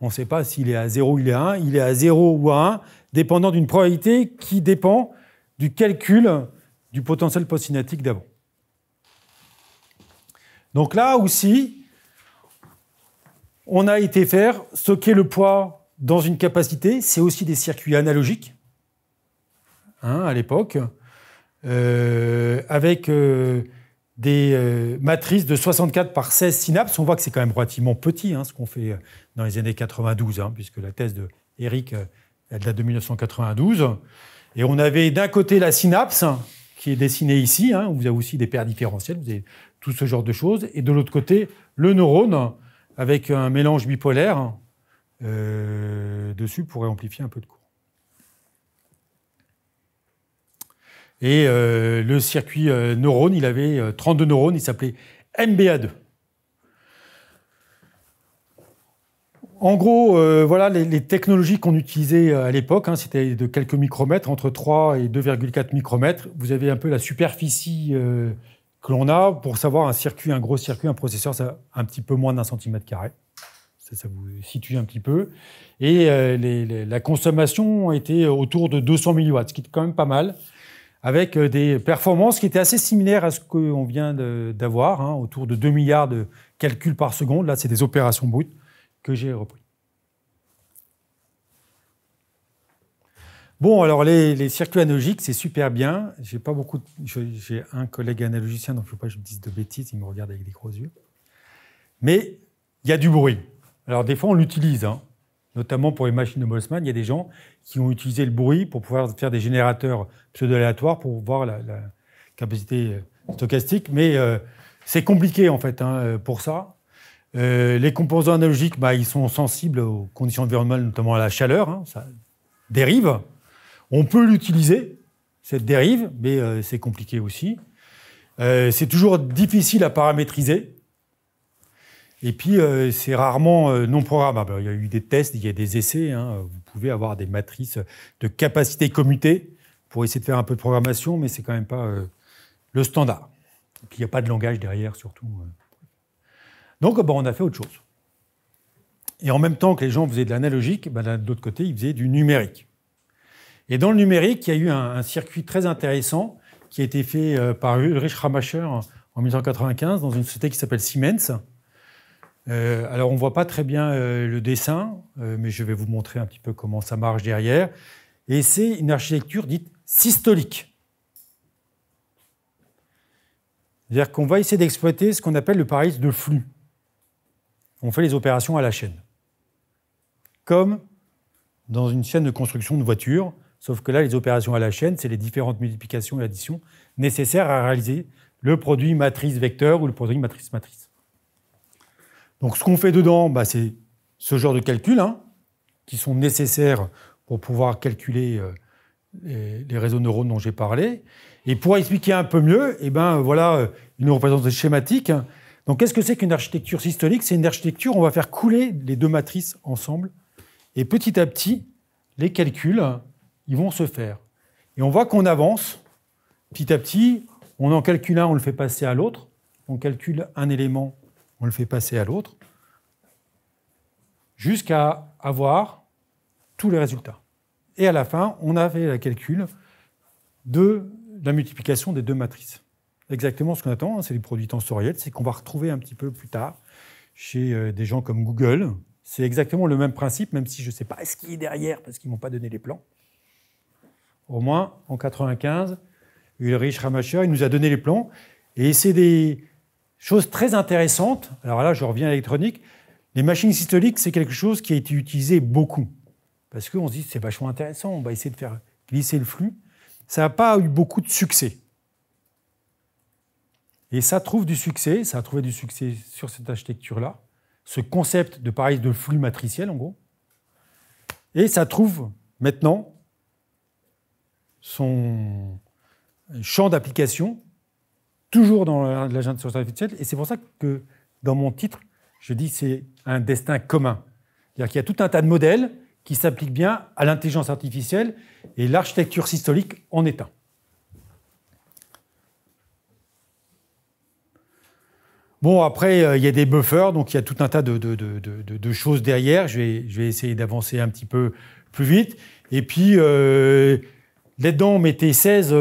On ne sait pas s'il est à 0 ou il est à 0 ou à 1, dépendant d'une probabilité qui dépend du calcul du potentiel postsynaptique d'avant. Donc là aussi, on a été faire stocker le poids dans une capacité, c'est aussi des circuits analogiques, à l'époque, avec des matrices de 64 par 16 synapses. On voit que c'est quand même relativement petit, ce qu'on fait dans les années 92, puisque la thèse de Eric, elle date de 1992. Et on avait d'un côté la synapse, qui est dessinée ici, où vous avez aussi des paires différentielles, vous avez tout ce genre de choses, et de l'autre côté, le neurone, avec un mélange bipolaire dessus pour amplifier un peu de courant. Et le circuit neurone, il avait 32 neurones, il s'appelait MBA2. En gros, voilà les technologies qu'on utilisait à l'époque, c'était de quelques micromètres, entre 3 et 2,4 micromètres. Vous avez un peu la superficie que l'on a pour savoir un gros circuit, un processeur, ça a un petit peu moins d'1 centimètre carré. Ça vous situe un petit peu. Et la consommation était autour de 200 milliwatts, ce qui est quand même pas mal, avec des performances qui étaient assez similaires à ce qu'on vient d'avoir, autour de 2 milliards de calculs par seconde. Là, c'est des opérations brutes que j'ai repris. Bon, alors les circuits analogiques, c'est super bien. J'ai un collègue analogicien, donc il ne faut pas que je me dise de bêtises, il me regarde avec des gros yeux. Mais il y a du bruit. Alors des fois, on l'utilise, notamment pour les machines de Boltzmann. Il y a des gens qui ont utilisé le bruit pour pouvoir faire des générateurs pseudo-aléatoires pour voir la capacité stochastique. Mais c'est compliqué, en fait, pour ça. Les composants analogiques, ils sont sensibles aux conditions environnementales, notamment à la chaleur. Ça dérive. On peut l'utiliser, cette dérive, mais c'est compliqué aussi. C'est toujours difficile à paramétriser. Et puis, c'est rarement non programmable. Il y a eu des tests, il y a des essais. Vous pouvez avoir des matrices de capacité commutée pour essayer de faire un peu de programmation, mais c'est quand même pas le standard. Et puis, il n'y a pas de langage derrière, surtout. Donc, on a fait autre chose. Et en même temps que les gens faisaient de l'analogique, de l'autre côté, ils faisaient du numérique. Et dans le numérique, il y a eu un circuit très intéressant qui a été fait par Ulrich Ramacher en 1995 dans une société qui s'appelle Siemens. Alors, on ne voit pas très bien le dessin, mais je vais vous montrer un petit peu comment ça marche derrière. Et c'est une architecture dite systolique. C'est-à-dire qu'on va essayer d'exploiter ce qu'on appelle le paradigme de flux. On fait les opérations à la chaîne. Comme dans une chaîne de construction de voiture, sauf que là, les opérations à la chaîne, c'est les différentes multiplications et additions nécessaires à réaliser le produit matrice-vecteur ou le produit matrice-matrice. Donc, ce qu'on fait dedans, c'est ce genre de calculs qui sont nécessaires pour pouvoir calculer les réseaux de neurones dont j'ai parlé. Et pour expliquer un peu mieux, voilà une représentation schématique. Donc, qu'est-ce que c'est qu'une architecture systolique? C'est une architecture où on va faire couler les deux matrices ensemble. Et petit à petit, les calculs, ils vont se faire. Et on voit qu'on avance. Petit à petit, on en calcule un, on le fait passer à l'autre. On calcule un élément, on le fait passer à l'autre. Jusqu'à avoir tous les résultats. Et à la fin, on a fait le calcul de la multiplication des deux matrices. Exactement ce qu'on attend, c'est les produits tensoriels, c'est qu'on va retrouver un petit peu plus tard chez des gens comme Google. C'est exactement le même principe, même si je ne sais pas ce qui est derrière, parce qu'ils ne m'ont pas donné les plans. Au moins, en 1995, Ulrich Ramacher, il nous a donné les plans, et c'est des choses très intéressantes. Alors là, je reviens à l'électronique. Les machines systoliques, c'est quelque chose qui a été utilisé beaucoup, parce qu'on se dit, c'est vachement intéressant, on va essayer de faire glisser le flux. Ça n'a pas eu beaucoup de succès. Et ça trouve du succès, ça a trouvé du succès sur cette architecture-là, ce concept de pareil de flux matriciel, en gros. Et ça trouve maintenant son champ d'application, toujours dans l'intelligence artificielle. Et c'est pour ça que dans mon titre, je dis que c'est un destin commun. C'est-à-dire qu'il y a tout un tas de modèles qui s'appliquent bien à l'intelligence artificielle et l'architecture systolique en est un. Bon, après, il y a des buffers, donc il y a tout un tas de choses derrière. Je vais essayer d'avancer un petit peu plus vite. Et puis, là-dedans, on mettait 16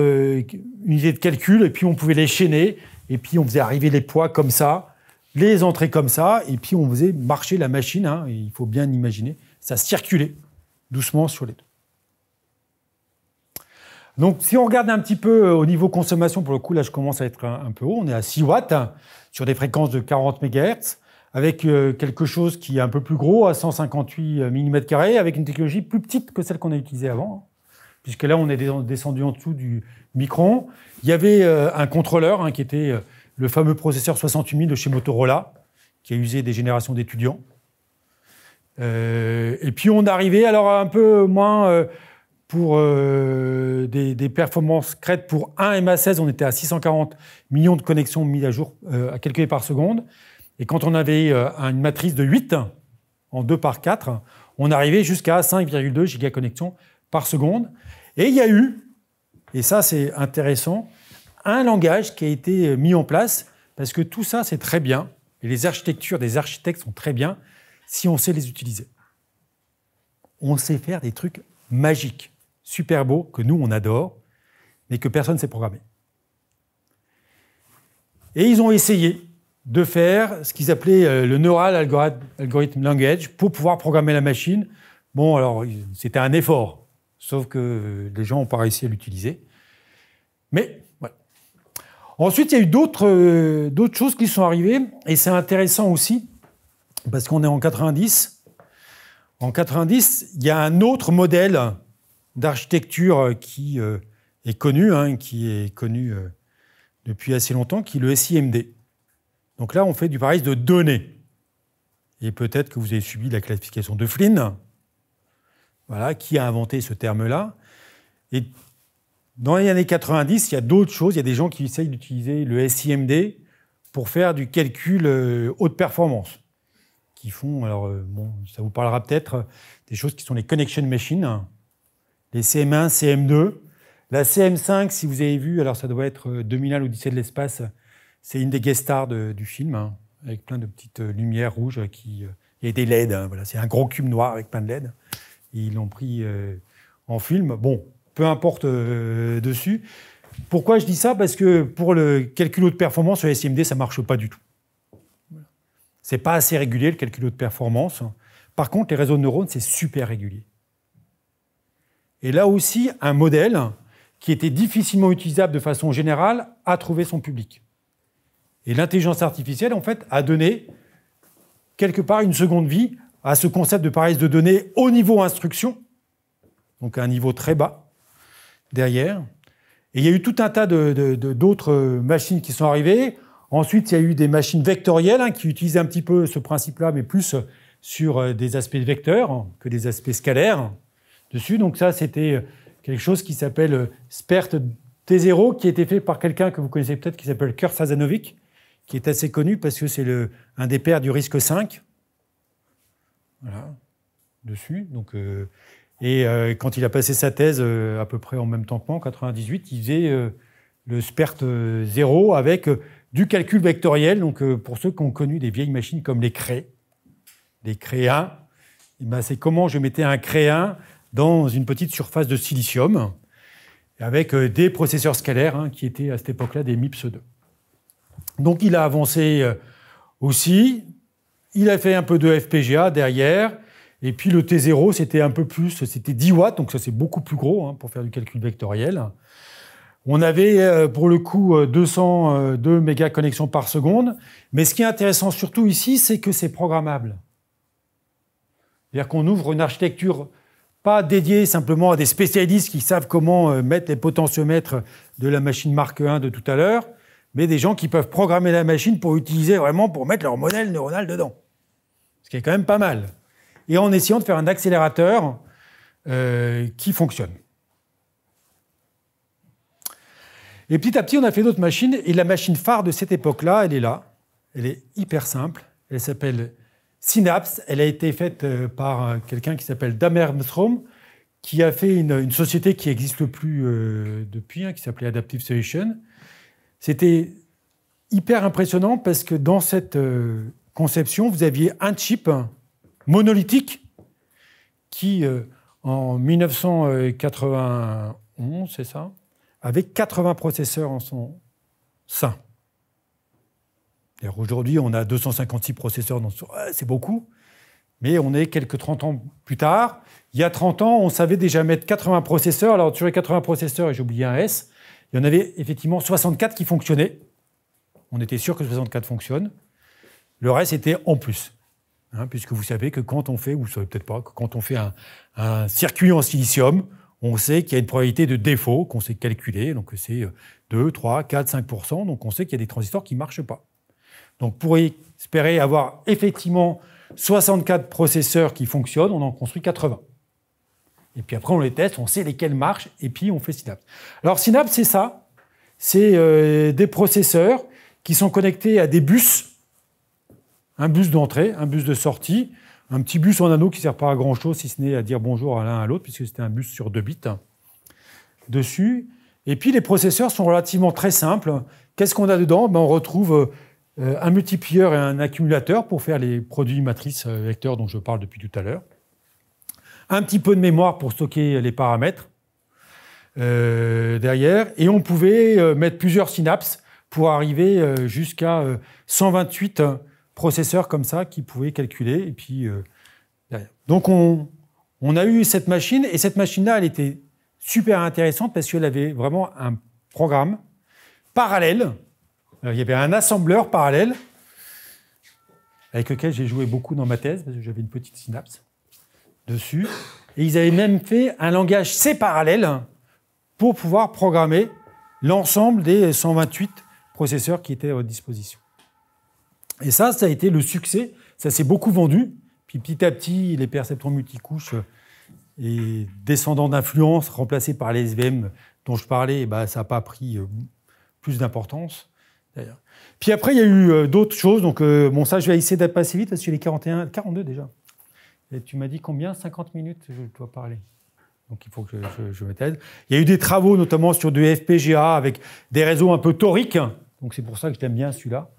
unités de calcul, et puis on pouvait les chaîner, et puis on faisait arriver les poids comme ça, les entrées comme ça, et puis on faisait marcher la machine, et il faut bien imaginer, ça circulait doucement sur les deux. Donc, si on regarde un petit peu au niveau consommation, pour le coup, là, je commence à être un peu haut. On est à 6 watts sur des fréquences de 40 MHz, avec quelque chose qui est un peu plus gros, à 158 mm², avec une technologie plus petite que celle qu'on a utilisée avant, puisque là, on est descendu en dessous du micron. Il y avait un contrôleur qui était le fameux processeur 68000 de chez Motorola, qui a usé des générations d'étudiants. Et puis, on arrivait alors un peu moins... pour des performances crêtes pour 1 MA16, on était à 640 millions de connexions mises à jour à calculer par seconde. Et quand on avait une matrice de 8 en 2 par 4, on arrivait jusqu'à 5,2 gigaconnexions par seconde. Et il y a eu, et ça c'est intéressant, un langage qui a été mis en place, parce que tout ça c'est très bien, et les architectures des architectes sont très bien, si on sait les utiliser. On sait faire des trucs magiques, super beaux, que nous on adore, mais que personne ne sait programmer. Et ils ont essayé de faire ce qu'ils appelaient le Neural Algorithm Language pour pouvoir programmer la machine. Bon, alors, c'était un effort, sauf que les gens n'ont pas réussi à l'utiliser. Mais, voilà. Ensuite, il y a eu d'autres choses qui sont arrivées, et c'est intéressant aussi, parce qu'on est en 90. En 90, il y a un autre modèle d'architecture qui est connu, depuis assez longtemps, qui est le SIMD. Donc là, on fait du parallèle de données. Et peut-être que vous avez subi la classification de Flynn, voilà, qui a inventé ce terme-là. Et dans les années 90, il y a d'autres choses. Il y a des gens qui essayent d'utiliser le SIMD pour faire du calcul haute performance. Qui font, alors, ça vous parlera peut-être, des choses qui sont les connection machines, les CM1, CM2. La CM5, si vous avez vu, alors ça doit être 2001, l'Odyssée de l'espace, c'est une des guest stars du film, avec plein de petites lumières rouges. Il y a des LED, voilà, c'est un gros cube noir avec plein de LED. Et ils l'ont pris en film. Bon, peu importe dessus. Pourquoi je dis ça? Parce que pour le calcul haute performance, le SIMD, ça ne marche pas du tout. Ce n'est pas assez régulier, le calcul haute performance. Par contre, les réseaux de neurones, c'est super régulier. Et là aussi, un modèle qui était difficilement utilisable de façon générale a trouvé son public. Et l'intelligence artificielle, en fait, a donné quelque part une seconde vie à ce concept de paresse de données au niveau instruction, donc à un niveau très bas, derrière. Et il y a eu tout un tas d'autres machines qui sont arrivées. Ensuite, il y a eu des machines vectorielles qui utilisaient un petit peu ce principe-là, mais plus sur des aspects vecteurs que des aspects scalaires dessus. Donc ça, c'était quelque chose qui s'appelle SPERT T0, qui a été fait par quelqu'un que vous connaissez peut-être, qui s'appelle Kurt Sazanovic, qui est assez connu parce que c'est un des pères du risque 5. Voilà, dessus. Donc, quand il a passé sa thèse, à peu près en même temps que moi, en 98, il faisait le SPERT 0 avec du calcul vectoriel. Donc, pour ceux qui ont connu des vieilles machines comme les Cray 1, c'est comment je mettais un Cray 1 dans une petite surface de silicium, avec des processeurs scalaires qui étaient à cette époque-là des MIPS 2. Donc il a avancé aussi, il a fait un peu de FPGA derrière, et puis le T0 c'était un peu plus, c'était 10 watts, donc ça c'est beaucoup plus gros pour faire du calcul vectoriel. On avait pour le coup 202 mégas connexions par seconde, mais ce qui est intéressant surtout ici, c'est que c'est programmable. C'est-à-dire qu'on ouvre une architecture pas dédiée simplement à des spécialistes qui savent comment mettre les potentiomètres de la machine Mark 1 de tout à l'heure, mais des gens qui peuvent programmer la machine pour utiliser vraiment, pour mettre leur modèle neuronal dedans. Ce qui est quand même pas mal. Et en essayant de faire un accélérateur qui fonctionne. Et petit à petit, on a fait d'autres machines, et la machine phare de cette époque-là, elle est là. Elle est hyper simple. Elle s'appelle Synapse. Elle a été faite par quelqu'un qui s'appelle Dan Ehrenstrom, qui a fait une société qui n'existe plus depuis, qui s'appelait Adaptive Solutions. C'était hyper impressionnant parce que dans cette conception, vous aviez un chip monolithique qui, en 1991, c'est ça, avait 80 processeurs en son sein. Aujourd'hui, on a 256 processeurs dans son... C'est beaucoup. Mais on est quelques 30 ans plus tard. Il y a 30 ans, on savait déjà mettre 80 processeurs. Alors, sur les 80 processeurs, et j'ai oublié un S, il y en avait effectivement 64 qui fonctionnaient. On était sûr que 64 fonctionnent. Le reste était en plus. Puisque vous savez que quand on fait, ou vous ne savez peut-être pas, que quand on fait un circuit en silicium, on sait qu'il y a une probabilité de défaut qu'on sait calculer. Donc, c'est 2, 3, 4, 5%. Donc, on sait qu'il y a des transistors qui ne marchent pas. Donc, pour espérer avoir effectivement 64 processeurs qui fonctionnent, on en construit 80. Et puis après, on les teste, on sait lesquels marchent, et puis on fait Synapse. Alors, Synapse, c'est ça. C'est des processeurs qui sont connectés à des bus. Un bus d'entrée, un bus de sortie, un petit bus en anneau qui ne sert pas à grand-chose, si ce n'est à dire bonjour à l'un à l'autre, puisque c'était un bus sur 2 bits dessus. Et puis, les processeurs sont relativement très simples. Qu'est-ce qu'on a dedans? On retrouve un multiplieur et un accumulateur pour faire les produits matrices vecteurs dont je parle depuis tout à l'heure. Un petit peu de mémoire pour stocker les paramètres derrière. Et on pouvait mettre plusieurs synapses pour arriver jusqu'à 128 processeurs comme ça qui pouvaient calculer. Et puis, derrière. Donc, on a eu cette machine. Et cette machine-là, elle était super intéressante parce qu'elle avait vraiment un programme parallèle. Alors, il y avait un assembleur parallèle avec lequel j'ai joué beaucoup dans ma thèse parce que j'avais une petite synapse dessus. Et ils avaient même fait un langage C parallèle pour pouvoir programmer l'ensemble des 128 processeurs qui étaient à votre disposition. Et ça a été le succès. Ça s'est beaucoup vendu. Puis petit à petit, les perceptrons multicouches et descendants d'influence remplacés par les SVM dont je parlais, ça n'a pas pris plus d'importance. D'ailleurs. Puis après, il y a eu d'autres choses. Donc, ça, je vais essayer d'être passer vite parce que les 42 déjà. Et tu m'as dit combien? 50 minutes, je dois parler. Donc, il faut que je m'aide. Il y a eu des travaux, notamment sur du FPGA avec des réseaux un peu toriques. Donc, c'est pour ça que je t'aime bien celui-là.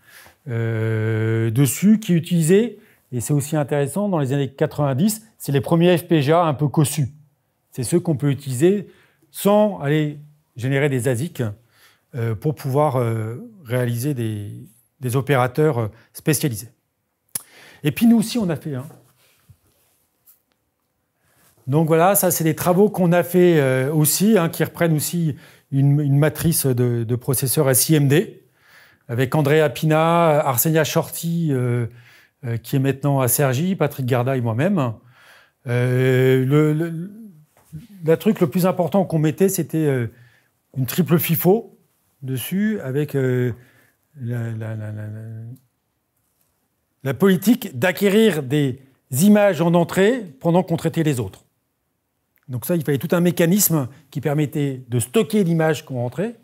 Dessus, qui utilisait, et c'est aussi intéressant, dans les années 90, c'est les premiers FPGA un peu cossus. C'est ceux qu'on peut utiliser sans aller générer des ASIC pour pouvoir réaliser des opérateurs spécialisés. Et puis nous aussi, on a fait un. Donc voilà, ça c'est des travaux qu'on a fait aussi, qui reprennent aussi une matrice de processeurs SIMD, avec Andrea Pina, Arsenia Shorty, qui est maintenant à Cergy, Patrick Garda et moi-même. Le truc le plus important qu'on mettait, c'était une triple FIFO dessus, avec la politique d'acquérir des images en entrée pendant qu'on traitait les autres. Donc ça, il fallait tout un mécanisme qui permettait de stocker l'image qu'on rentrait,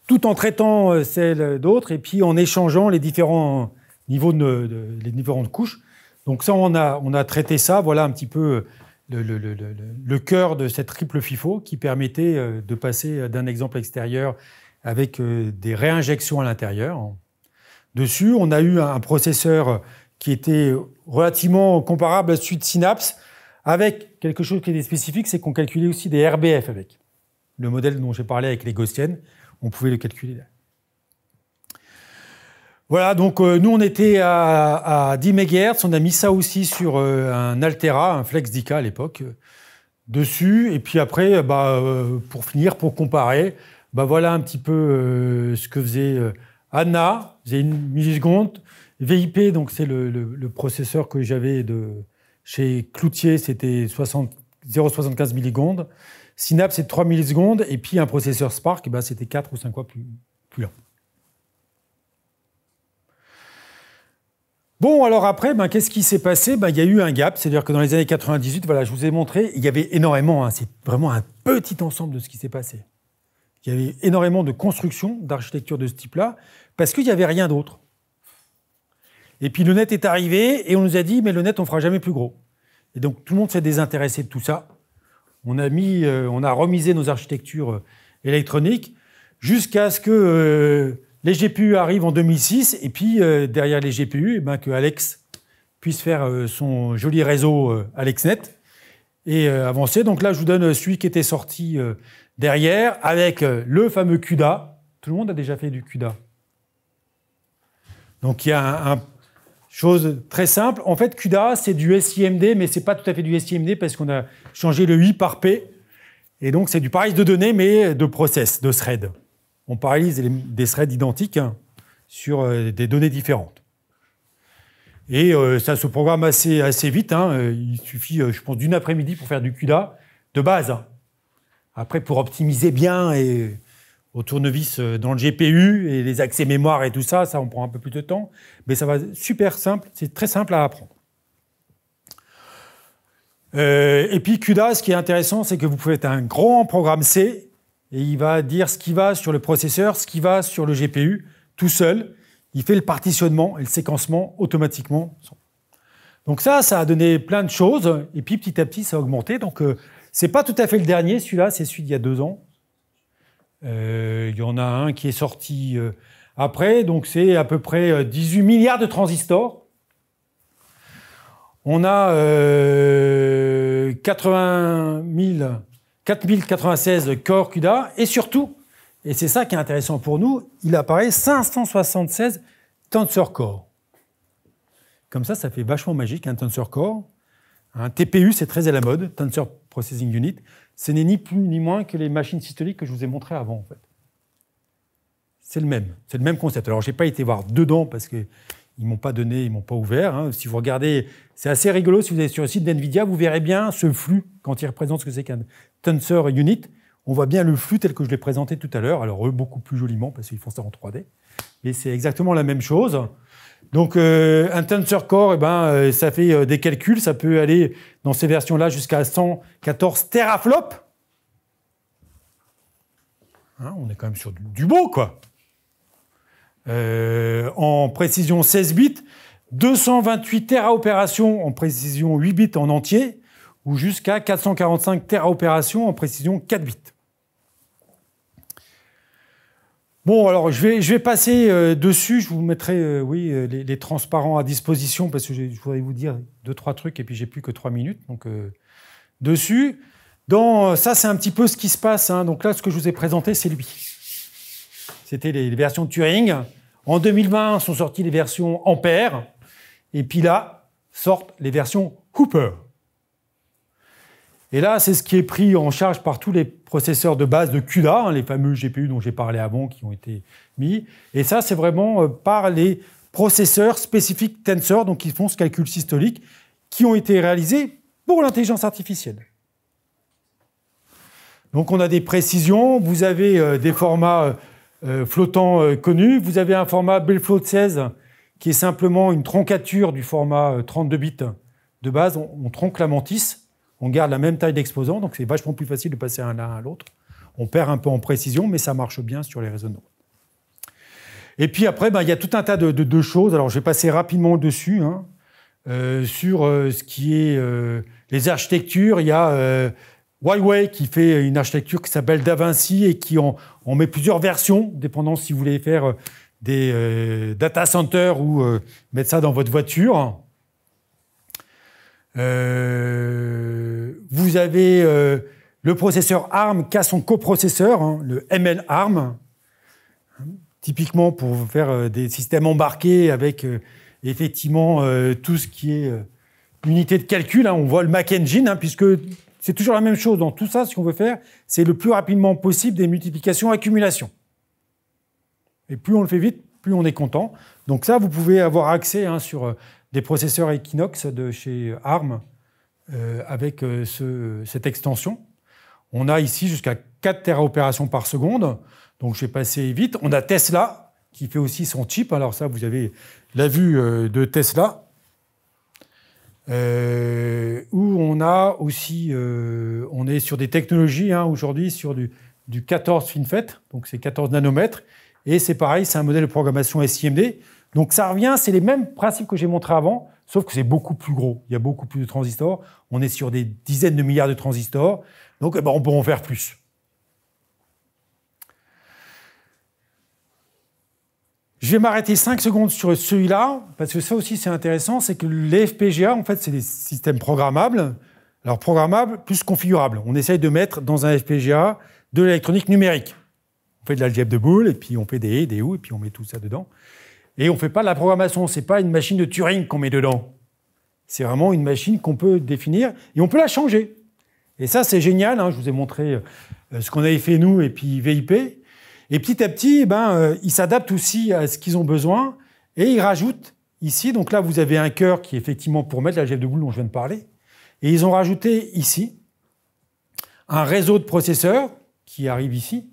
tout en traitant celle d'autres, et puis en échangeant les différents niveaux les différentes couches. Donc ça, on a traité ça. Voilà un petit peu le cœur de cette triple FIFO qui permettait de passer d'un exemple extérieur avec des réinjections à l'intérieur. Dessus, on a eu un processeur qui était relativement comparable à celui de Synapse, avec quelque chose qui était spécifique, c'est qu'on calculait aussi des RBF avec. Le modèle dont j'ai parlé avec les Gaussiennes, on pouvait le calculer là. Voilà, donc nous on était à 10 MHz, on a mis ça aussi sur un Altera, un FlexDK à l'époque, dessus, et puis après, pour finir, pour comparer, voilà un petit peu ce que faisait Anna, faisait 1 milliseconde, VIP, donc c'est le processeur que j'avais chez Cloutier, c'était 0,75 millisecondes, Synapse c'est 3 millisecondes, et puis un processeur Spark, c'était 4 ou 5 fois plus lent. Bon, alors après, qu'est-ce qui s'est passé? Il y a eu un gap, c'est-à-dire que dans les années 98, voilà, je vous ai montré, il y avait énormément, c'est vraiment un petit ensemble de ce qui s'est passé. Il y avait énormément de constructions, d'architecture de ce type-là, parce qu'il n'y avait rien d'autre. Et puis le net est arrivé, et on nous a dit, mais le net, on ne fera jamais plus gros. Et donc tout le monde s'est désintéressé de tout ça. On a remisé nos architectures électroniques, jusqu'à ce que les GPU arrivent en 2006, et puis derrière les GPU, que Alex puisse faire son joli réseau AlexNet et avancer. Donc là, je vous donne celui qui était sorti derrière, avec le fameux CUDA. Tout le monde a déjà fait du CUDA. Donc il y a Chose très simple. En fait, CUDA, c'est du SIMD, mais ce n'est pas tout à fait du SIMD parce qu'on a changé le I par P. Et donc, c'est du parallèle de données, mais de process, de thread. On parallèle des threads identiques sur des données différentes. Et ça se programme assez vite. Il suffit, je pense, d'une après-midi pour faire du CUDA de base. Après, pour optimiser bien et au tournevis dans le GPU et les accès mémoire et tout ça, ça on prend un peu plus de temps. Mais ça va super simple, c'est très simple à apprendre. Et puis CUDA, ce qui est intéressant, c'est que vous pouvez être un grand programme C et il va dire ce qui va sur le processeur, ce qui va sur le GPU, tout seul. Il fait le partitionnement et le séquencement automatiquement. Donc ça a donné plein de choses. Et puis petit à petit, ça a augmenté. Donc c'est pas tout à fait le dernier, celui-là, c'est celui d'il y a 2 ans. Il y en a un qui est sorti après, donc c'est à peu près 18 milliards de transistors. On a 4096 core CUDA, et surtout, et c'est ça qui est intéressant pour nous, il apparaît 576 tensor core. Comme ça fait vachement magique, un tensor core. Un TPU, c'est très à la mode, Tensor Processing Unit. Ce n'est ni plus ni moins que les machines systoliques que je vous ai montrées avant, en fait. C'est le même concept. Alors, je n'ai pas été voir dedans parce qu'ils ne m'ont pas donné, ils ne m'ont pas ouvert. Si vous regardez, c'est assez rigolo. Si vous allez sur le site d'NVIDIA, vous verrez bien ce flux quand il représente ce que c'est qu'un Tensor Unit. On voit bien le flux tel que je l'ai présenté tout à l'heure. Alors, eux, beaucoup plus joliment parce qu'ils font ça en 3D. Mais c'est exactement la même chose. Donc, un Tensor Core, ça fait des calculs. Ça peut aller, dans ces versions-là, jusqu'à 114 teraflops. On est quand même sur du beau, quoi. En précision 16 bits, 228 teraopérations en précision 8 bits en entier, ou jusqu'à 445 teraopérations en précision 4 bits. Bon, alors je vais passer dessus, je vous mettrai les transparents à disposition, parce que je voudrais vous dire 2-3 trucs, et puis j'ai plus que 3 minutes, donc dessus. Ça, c'est un petit peu ce qui se passe. Donc là, ce que je vous ai présenté, c'est lui. C'était les versions Turing. En 2020, sont sorties les versions Ampère. Et puis là, sortent les versions Hooper. Et là, c'est ce qui est pris en charge par tous les processeurs de base de CUDA, les fameux GPU dont j'ai parlé avant, qui ont été mis. Et ça, c'est vraiment par les processeurs spécifiques Tensor, donc qui font ce calcul systolique, qui ont été réalisés pour l'intelligence artificielle. Donc on a des précisions, vous avez des formats flottants connus, vous avez un format Bellfloat 16 qui est simplement une troncature du format 32 bits de base. On tronque la mantis, on garde la même taille d'exposant, donc c'est vachement plus facile de passer l'un à l'autre. On perd un peu en précision, mais ça marche bien sur les réseaux. Et puis après, il y a tout un tas de choses. Alors je vais passer rapidement dessus. Sur ce qui est les architectures, il y a Huawei qui fait une architecture qui s'appelle DaVinci et qui en met plusieurs versions, dépendant si vous voulez faire des data centers ou mettre ça dans votre voiture. Vous avez le processeur ARM qui a son coprocesseur, le ML-ARM, typiquement pour faire des systèmes embarqués avec effectivement tout ce qui est unité de calcul. On voit le Mac Engine, puisque c'est toujours la même chose. Dans tout ça, ce qu'on veut faire, c'est le plus rapidement possible des multiplications-accumulations. Et plus on le fait vite, plus on est content. Donc ça, vous pouvez avoir accès sur des processeurs Equinox de chez ARM avec cette extension. On a ici jusqu'à 4 teraopérations par seconde. Donc je vais passer vite. On a Tesla qui fait aussi son chip. Alors ça, vous avez la vue de Tesla. Où on a aussi, on est sur des technologies aujourd'hui sur du 14 FinFET, donc c'est 14 nanomètres, et c'est pareil, c'est un modèle de programmation SIMD. Donc ça revient, c'est les mêmes principes que j'ai montrés avant, sauf que c'est beaucoup plus gros. Il y a beaucoup plus de transistors. On est sur des dizaines de milliards de transistors, donc on peut en faire plus. Je vais m'arrêter 5 secondes sur celui-là, parce que ça aussi c'est intéressant, c'est que les FPGA, en fait, c'est des systèmes programmables. Alors programmables plus configurables. On essaye de mettre dans un FPGA de l'électronique numérique. On fait de l'algèbre de Boole, et puis on fait des et, des ou, et puis on met tout ça dedans. Et on ne fait pas de la programmation. Ce n'est pas une machine de Turing qu'on met dedans. C'est vraiment une machine qu'on peut définir et on peut la changer. Et ça, c'est génial. Hein. Je vous ai montré ce qu'on avait fait nous et puis VIP. Et petit à petit, ils s'adaptent aussi à ce qu'ils ont besoin et ils rajoutent ici. Donc là, vous avez un cœur qui est effectivement pour mettre la GF de boule dont je viens de parler. Et ils ont rajouté ici un réseau de processeurs qui arrive ici.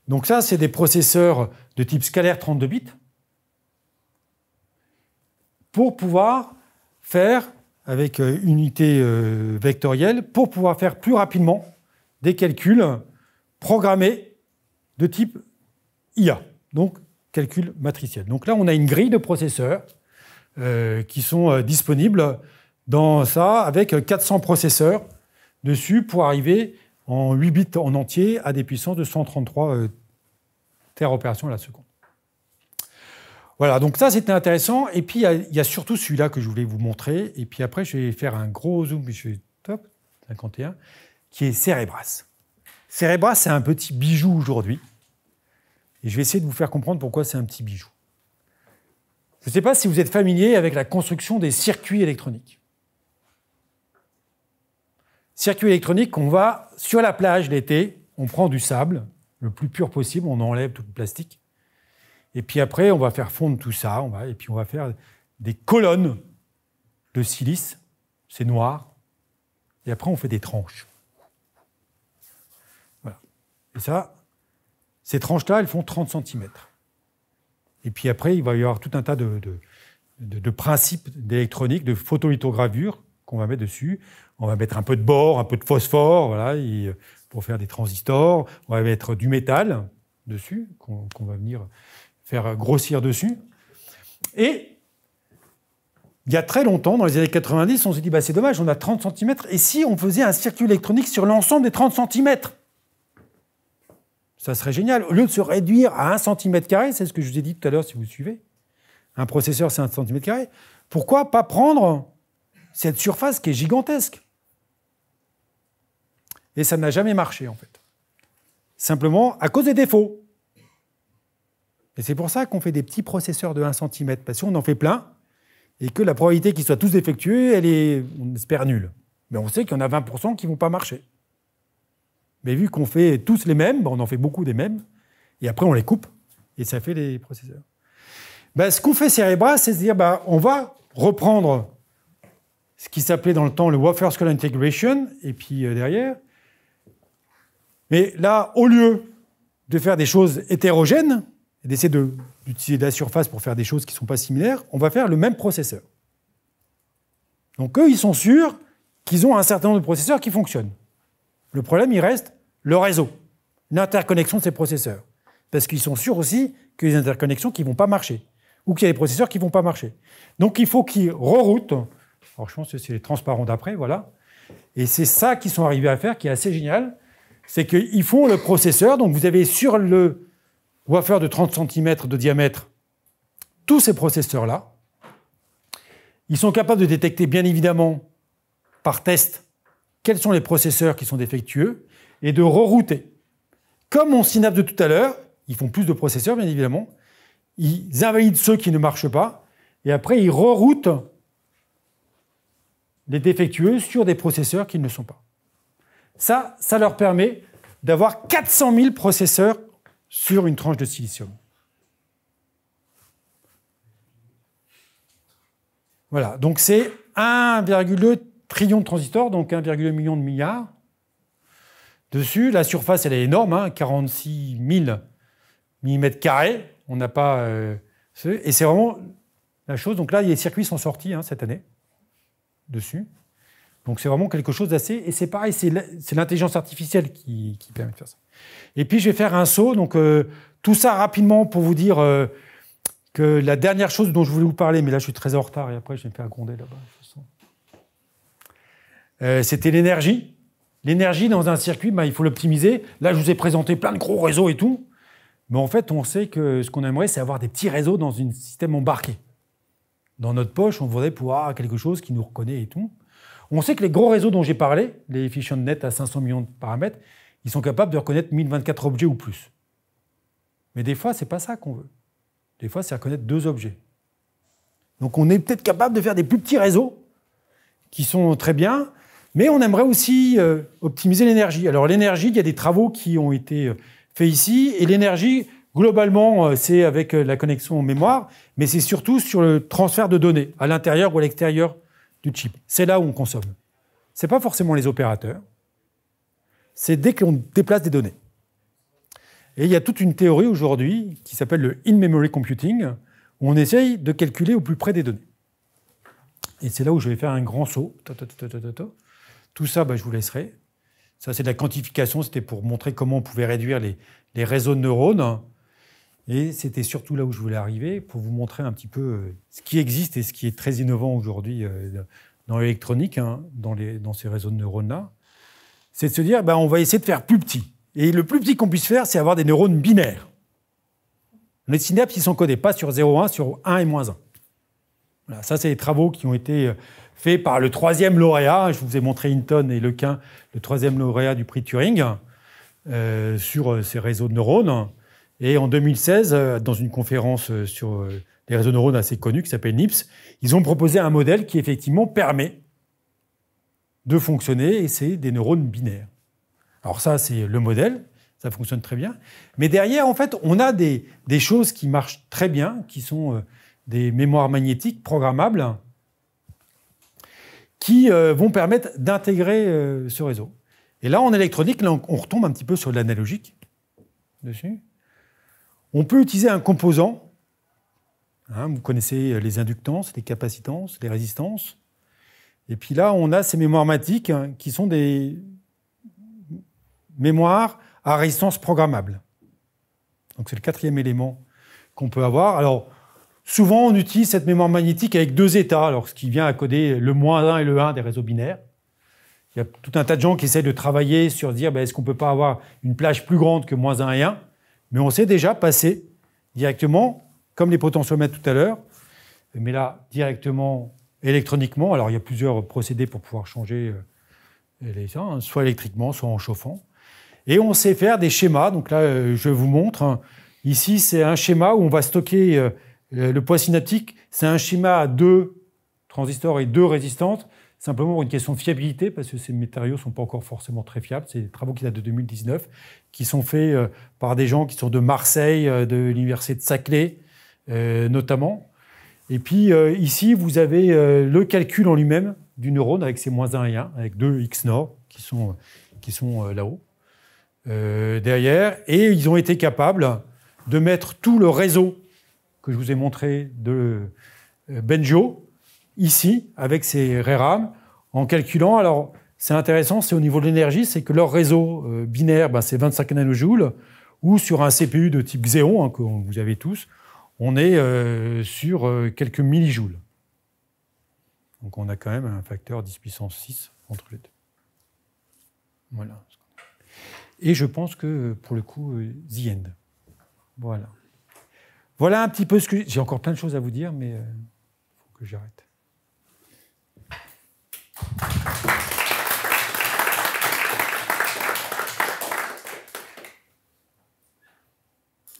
Donc ça, c'est des processeurs de type scalaire 32 bits pour pouvoir faire, avec unité vectorielle, pour pouvoir faire plus rapidement des calculs programmés de type IA, donc calcul matriciel. Donc là, on a une grille de processeurs qui sont disponibles dans ça, avec 400 processeurs dessus pour arriver en 8 bits en entier à des puissances de 133 téraopérations à la seconde. Voilà, donc ça c'était intéressant. Et puis il y a surtout celui-là que je voulais vous montrer. Et puis après, je vais faire un gros zoom, je vais top, 51, qui est Cerebras. Cerebras, c'est un petit bijou aujourd'hui. Et je vais essayer de vous faire comprendre pourquoi c'est un petit bijou. Je ne sais pas si vous êtes familier avec la construction des circuits électroniques. Circuit électronique, on va sur la plage l'été, on prend du sable, le plus pur possible, on enlève tout le plastique. Et puis après, on va faire fondre tout ça, et puis on va faire des colonnes de silice, c'est noir, et après on fait des tranches. Voilà. Et ça, ces tranches-là, elles font 30 cm. Et puis après, il va y avoir tout un tas de principes d'électronique, de photolithogravure qu'on va mettre dessus. On va mettre un peu de bore, un peu de phosphore, voilà, pour faire des transistors. On va mettre du métal dessus, qu'on va venir faire grossir dessus. Et il y a très longtemps, dans les années 90, on s'est dit, c'est dommage, on a 30 cm, et si on faisait un circuit électronique sur l'ensemble des 30 cm? Ça serait génial. Au lieu de se réduire à 1 cm², c'est ce que je vous ai dit tout à l'heure, si vous suivez, un processeur, c'est 1 cm², pourquoi pas prendre cette surface qui est gigantesque? Et ça n'a jamais marché, en fait. Simplement à cause des défauts. Et c'est pour ça qu'on fait des petits processeurs de 1 cm, parce qu'on en fait plein, et que la probabilité qu'ils soient tous défectueux, elle est, on espère, nulle. Mais on sait qu'il y en a 20% qui ne vont pas marcher. Mais vu qu'on fait tous les mêmes, on en fait beaucoup des mêmes, et après on les coupe, et ça fait des processeurs. Ce qu'on fait Cerebras, c'est se dire, on va reprendre ce qui s'appelait dans le temps le Wafer Scale Integration, et puis derrière. Mais là, au lieu de faire des choses hétérogènes, et d'essayer d'utiliser de la surface pour faire des choses qui ne sont pas similaires, on va faire le même processeur. Donc eux, ils sont sûrs qu'ils ont un certain nombre de processeurs qui fonctionnent. Le problème, il reste le réseau, l'interconnexion de ces processeurs. Parce qu'ils sont sûrs aussi qu'il y a des interconnexions qui ne vont pas marcher, ou qu'il y a des processeurs qui ne vont pas marcher. Donc il faut qu'ils reroutent. Alors je pense que c'est les transparents d'après, voilà. Et c'est ça qu'ils sont arrivés à faire, qui est assez génial. C'est qu'ils font le processeur, donc vous avez sur le wafer de 30 cm de diamètre tous ces processeurs-là. Ils sont capables de détecter, bien évidemment, par test, quels sont les processeurs qui sont défectueux, et de rerouter. Comme mon synapse de tout à l'heure, ils font plus de processeurs, bien évidemment, ils invalident ceux qui ne marchent pas, et après ils reroutent les défectueux sur des processeurs qui ne le sont pas. Ça leur permet d'avoir 400 000 processeurs sur une tranche de silicium. Voilà, donc c'est 1,2 trillion de transistors, donc 1,2 million de milliards. Dessus, la surface, elle est énorme, 46 000 mm². On n'a pas... et c'est vraiment la chose. Donc là, les circuits sont sortis cette année, dessus. Donc c'est vraiment quelque chose d'assez... Et c'est pareil, c'est l'intelligence artificielle qui permet de faire ça. Et puis je vais faire un saut. Donc tout ça rapidement pour vous dire que la dernière chose dont je voulais vous parler, mais là je suis très en retard et après je vais me faire gronder là-bas. C'était l'énergie. L'énergie dans un circuit, il faut l'optimiser. Là je vous ai présenté plein de gros réseaux et tout. Mais en fait, on sait que ce qu'on aimerait, c'est avoir des petits réseaux dans un système embarqué. Dans notre poche, on voudrait pouvoir avoir quelque chose qui nous reconnaît et tout. On sait que les gros réseaux dont j'ai parlé, les EfficientNet à 500 millions de paramètres, ils sont capables de reconnaître 1024 objets ou plus. Mais des fois, ce n'est pas ça qu'on veut. Des fois, c'est reconnaître 2 objets. Donc on est peut-être capable de faire des plus petits réseaux qui sont très bien, mais on aimerait aussi optimiser l'énergie. Alors l'énergie, il y a des travaux qui ont été faits ici, et l'énergie, globalement, c'est avec la connexion mémoire, mais c'est surtout sur le transfert de données, à l'intérieur ou à l'extérieur du chip. C'est là où on consomme. Ce n'est pas forcément les opérateurs, c'est dès qu'on déplace des données. Et il y a toute une théorie aujourd'hui qui s'appelle le in-memory computing, où on essaye de calculer au plus près des données. Et c'est là où je vais faire un grand saut. Tout ça, je vous laisserai. Ça, c'est de la quantification. C'était pour montrer comment on pouvait réduire les réseaux de neurones. Et c'était surtout là où je voulais arriver, pour vous montrer un petit peu ce qui existe et ce qui est très innovant aujourd'hui dans l'électronique, dans ces réseaux de neurones-là. C'est de se dire, on va essayer de faire plus petit. Et le plus petit qu'on puisse faire, c'est avoir des neurones binaires. Les synapses, ils sont codés pas sur 0,1, sur 1 et moins 1. Voilà, ça, c'est les travaux qui ont été faits par le 3e lauréat. Je vous ai montré Hinton et Lequin, le 3e lauréat du prix Turing, sur ces réseaux de neurones. Et en 2016, dans une conférence sur les réseaux de neurones assez connue qui s'appelle NIPS, ils ont proposé un modèle qui, effectivement, permet de fonctionner, et c'est des neurones binaires. Alors ça, c'est le modèle, ça fonctionne très bien. Mais derrière, en fait, on a des choses qui marchent très bien, qui sont des mémoires magnétiques programmables, qui vont permettre d'intégrer ce réseau. Et là, en électronique, là, on retombe un petit peu sur de l'analogique dessus. On peut utiliser un composant. Vous connaissez les inductances, les capacitances, les résistances. Et puis là, on a ces mémoires magnétiques qui sont des mémoires à résistance programmable. Donc c'est le 4e élément qu'on peut avoir. Alors, souvent, on utilise cette mémoire magnétique avec 2 états, alors ce qui vient à coder le -1 et le 1 des réseaux binaires. Il y a tout un tas de gens qui essaient de travailler sur dire est-ce qu'on ne peut pas avoir une plage plus grande que -1 et 1, mais on sait déjà passer directement, comme les potentiomètres tout à l'heure, mais là, directement électroniquement. Alors, il y a plusieurs procédés pour pouvoir changer soit électriquement, soit en chauffant. Et on sait faire des schémas. Donc là, je vous montre. Ici, c'est un schéma où on va stocker le poids synaptique. C'est un schéma à 2 transistors et 2 résistantes, simplement pour une question de fiabilité, parce que ces matériaux ne sont pas encore forcément très fiables. C'est des travaux qui datent de 2019, qui sont faits par des gens qui sont de Marseille, de l'université de Saclay, notamment. Et puis ici, vous avez le calcul en lui-même du neurone avec ses -1 et 1, avec 2 XNOR qui sont là-haut, derrière. Et ils ont été capables de mettre tout le réseau que je vous ai montré de Benjo, ici, avec ces ReRAM, en calculant. Alors, c'est intéressant, c'est au niveau de l'énergie, c'est que leur réseau binaire, c'est 25 nanojoules, ou sur un CPU de type Xeon, que vous avez tous, on est sur quelques millijoules. Donc on a quand même un facteur 10 puissance 6 entre les deux. Voilà. Et je pense que, pour le coup, the end. Voilà. Voilà un petit peu ce que... J'ai encore plein de choses à vous dire, mais il faut que j'arrête.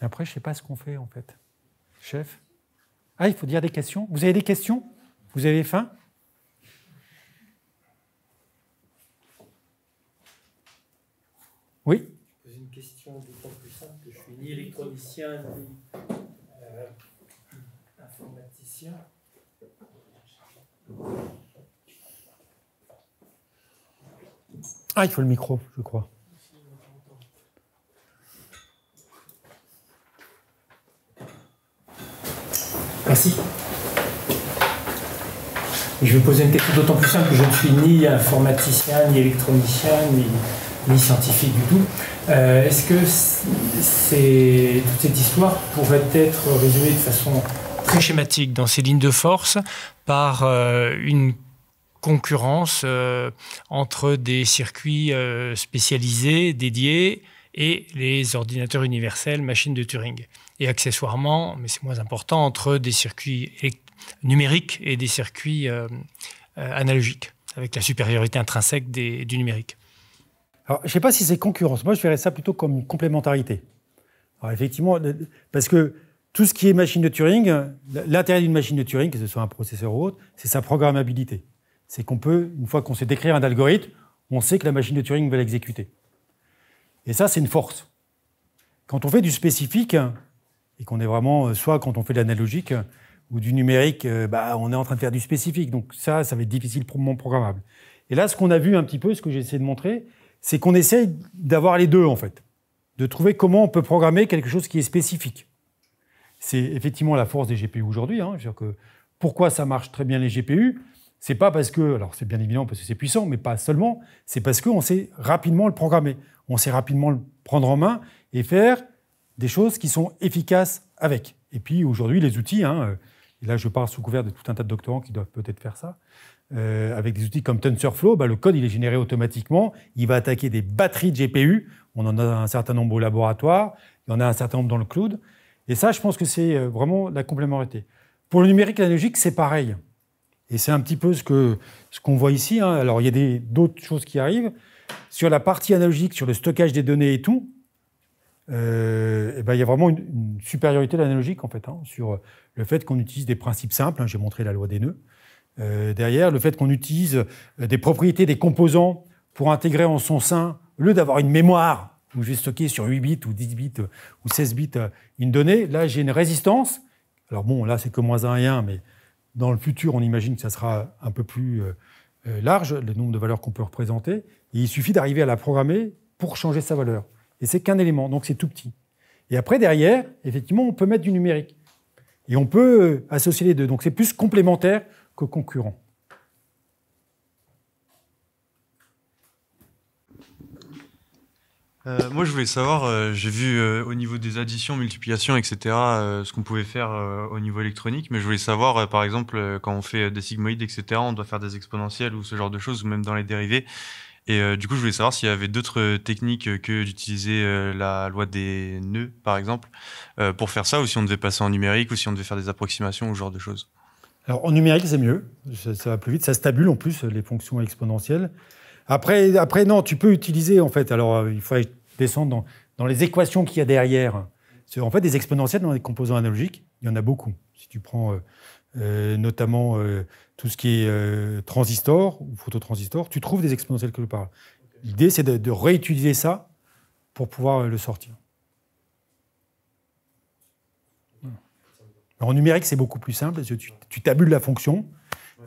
Après, je ne sais pas ce qu'on fait, en fait. Chef? Ah, il faut dire des questions. Vous avez des questions? Vous avez faim? Oui? Je pose une question d'autant plus simple que je suis ni électronicien ni informaticien. Ah, il faut le micro, je crois. Merci. Je vais poser une question d'autant plus simple que je ne suis ni informaticien, ni électronicien, ni scientifique du tout. Est-ce que toute cette histoire pourrait être résumée de façon très schématique dans ces lignes de force par une concurrence entre des circuits spécialisés, dédiés, et les ordinateurs universels, machines de Turing. Et accessoirement, mais c'est moins important, entre des circuits numériques et des circuits analogiques, avec la supériorité intrinsèque du numérique. Alors, je ne sais pas si c'est concurrence. Moi, je verrais ça plutôt comme une complémentarité. Alors, effectivement, parce que tout ce qui est machine de Turing, l'intérêt d'une machine de Turing, que ce soit un processeur ou autre, c'est sa programmabilité. C'est qu'on peut, une fois qu'on sait décrire un algorithme, on sait que la machine de Turing va l'exécuter. Et ça, c'est une force. Quand on fait du spécifique, et qu'on est vraiment, soit quand on fait de l'analogique ou du numérique, on est en train de faire du spécifique. Donc ça va être difficilement programmable. Et là, ce qu'on a vu un petit peu, ce que j'ai essayé de montrer, c'est qu'on essaye d'avoir les deux, en fait. De trouver comment on peut programmer quelque chose qui est spécifique. C'est effectivement la force des GPU aujourd'hui. C'est-à-dire que pourquoi ça marche très bien les GPU, c'est pas parce que, alors c'est bien évident parce que c'est puissant, mais pas seulement, c'est parce qu'on sait rapidement le programmer. On sait rapidement le prendre en main et faire des choses qui sont efficaces avec. Et puis aujourd'hui, les outils, et là je parle sous couvert de tout un tas de doctorants qui doivent peut-être faire ça, avec des outils comme TensorFlow, le code il est généré automatiquement, il va attaquer des batteries de GPU, on en a un certain nombre au laboratoire, il y en a un certain nombre dans le cloud, et ça je pense que c'est vraiment la complémentarité. Pour le numérique analogique, c'est pareil. Et c'est un petit peu ce qu'on voit ici. Alors il y a d'autres choses qui arrivent. Sur la partie analogique, sur le stockage des données et tout, il y a vraiment une supériorité de l'analogique en fait, sur le fait qu'on utilise des principes simples. J'ai montré la loi des nœuds. Derrière, le fait qu'on utilise des propriétés des composants pour intégrer en son sein, au lieu d'avoir une mémoire où je vais stocker sur 8 bits ou 10 bits ou 16 bits une donnée, là j'ai une résistance. Alors bon, là c'est que -1 et 1, mais dans le futur, on imagine que ça sera un peu plus large, le nombre de valeurs qu'on peut représenter. Et il suffit d'arriver à la programmer pour changer sa valeur. Et c'est qu'un élément, donc c'est tout petit. Et après, derrière, effectivement, on peut mettre du numérique. Et on peut associer les deux. Donc c'est plus complémentaire que concurrent. Moi, je voulais savoir, j'ai vu au niveau des additions, multiplications, etc., ce qu'on pouvait faire au niveau électronique, mais je voulais savoir, par exemple, quand on fait des sigmoïdes, etc., on doit faire des exponentielles ou ce genre de choses, ou même dans les dérivés. Et du coup, je voulais savoir s'il y avait d'autres techniques que d'utiliser la loi des nœuds, par exemple, pour faire ça, ou si on devait passer en numérique, ou si on devait faire des approximations ou ce genre de choses. Alors, en numérique, c'est mieux. Ça va plus vite. Ça stabule, en plus, les fonctions exponentielles. Après, non, tu peux utiliser, en fait, alors il faut descendre dans les équations qu'il y a derrière. En fait, des exponentielles dans les composants analogiques, il y en a beaucoup. Si tu prends notamment tout ce qui est transistor ou phototransistor, tu trouves des exponentielles quelque part. L'idée, c'est de réutiliser ça pour pouvoir le sortir. Alors, en numérique, c'est beaucoup plus simple, parce que tu tabules la fonction,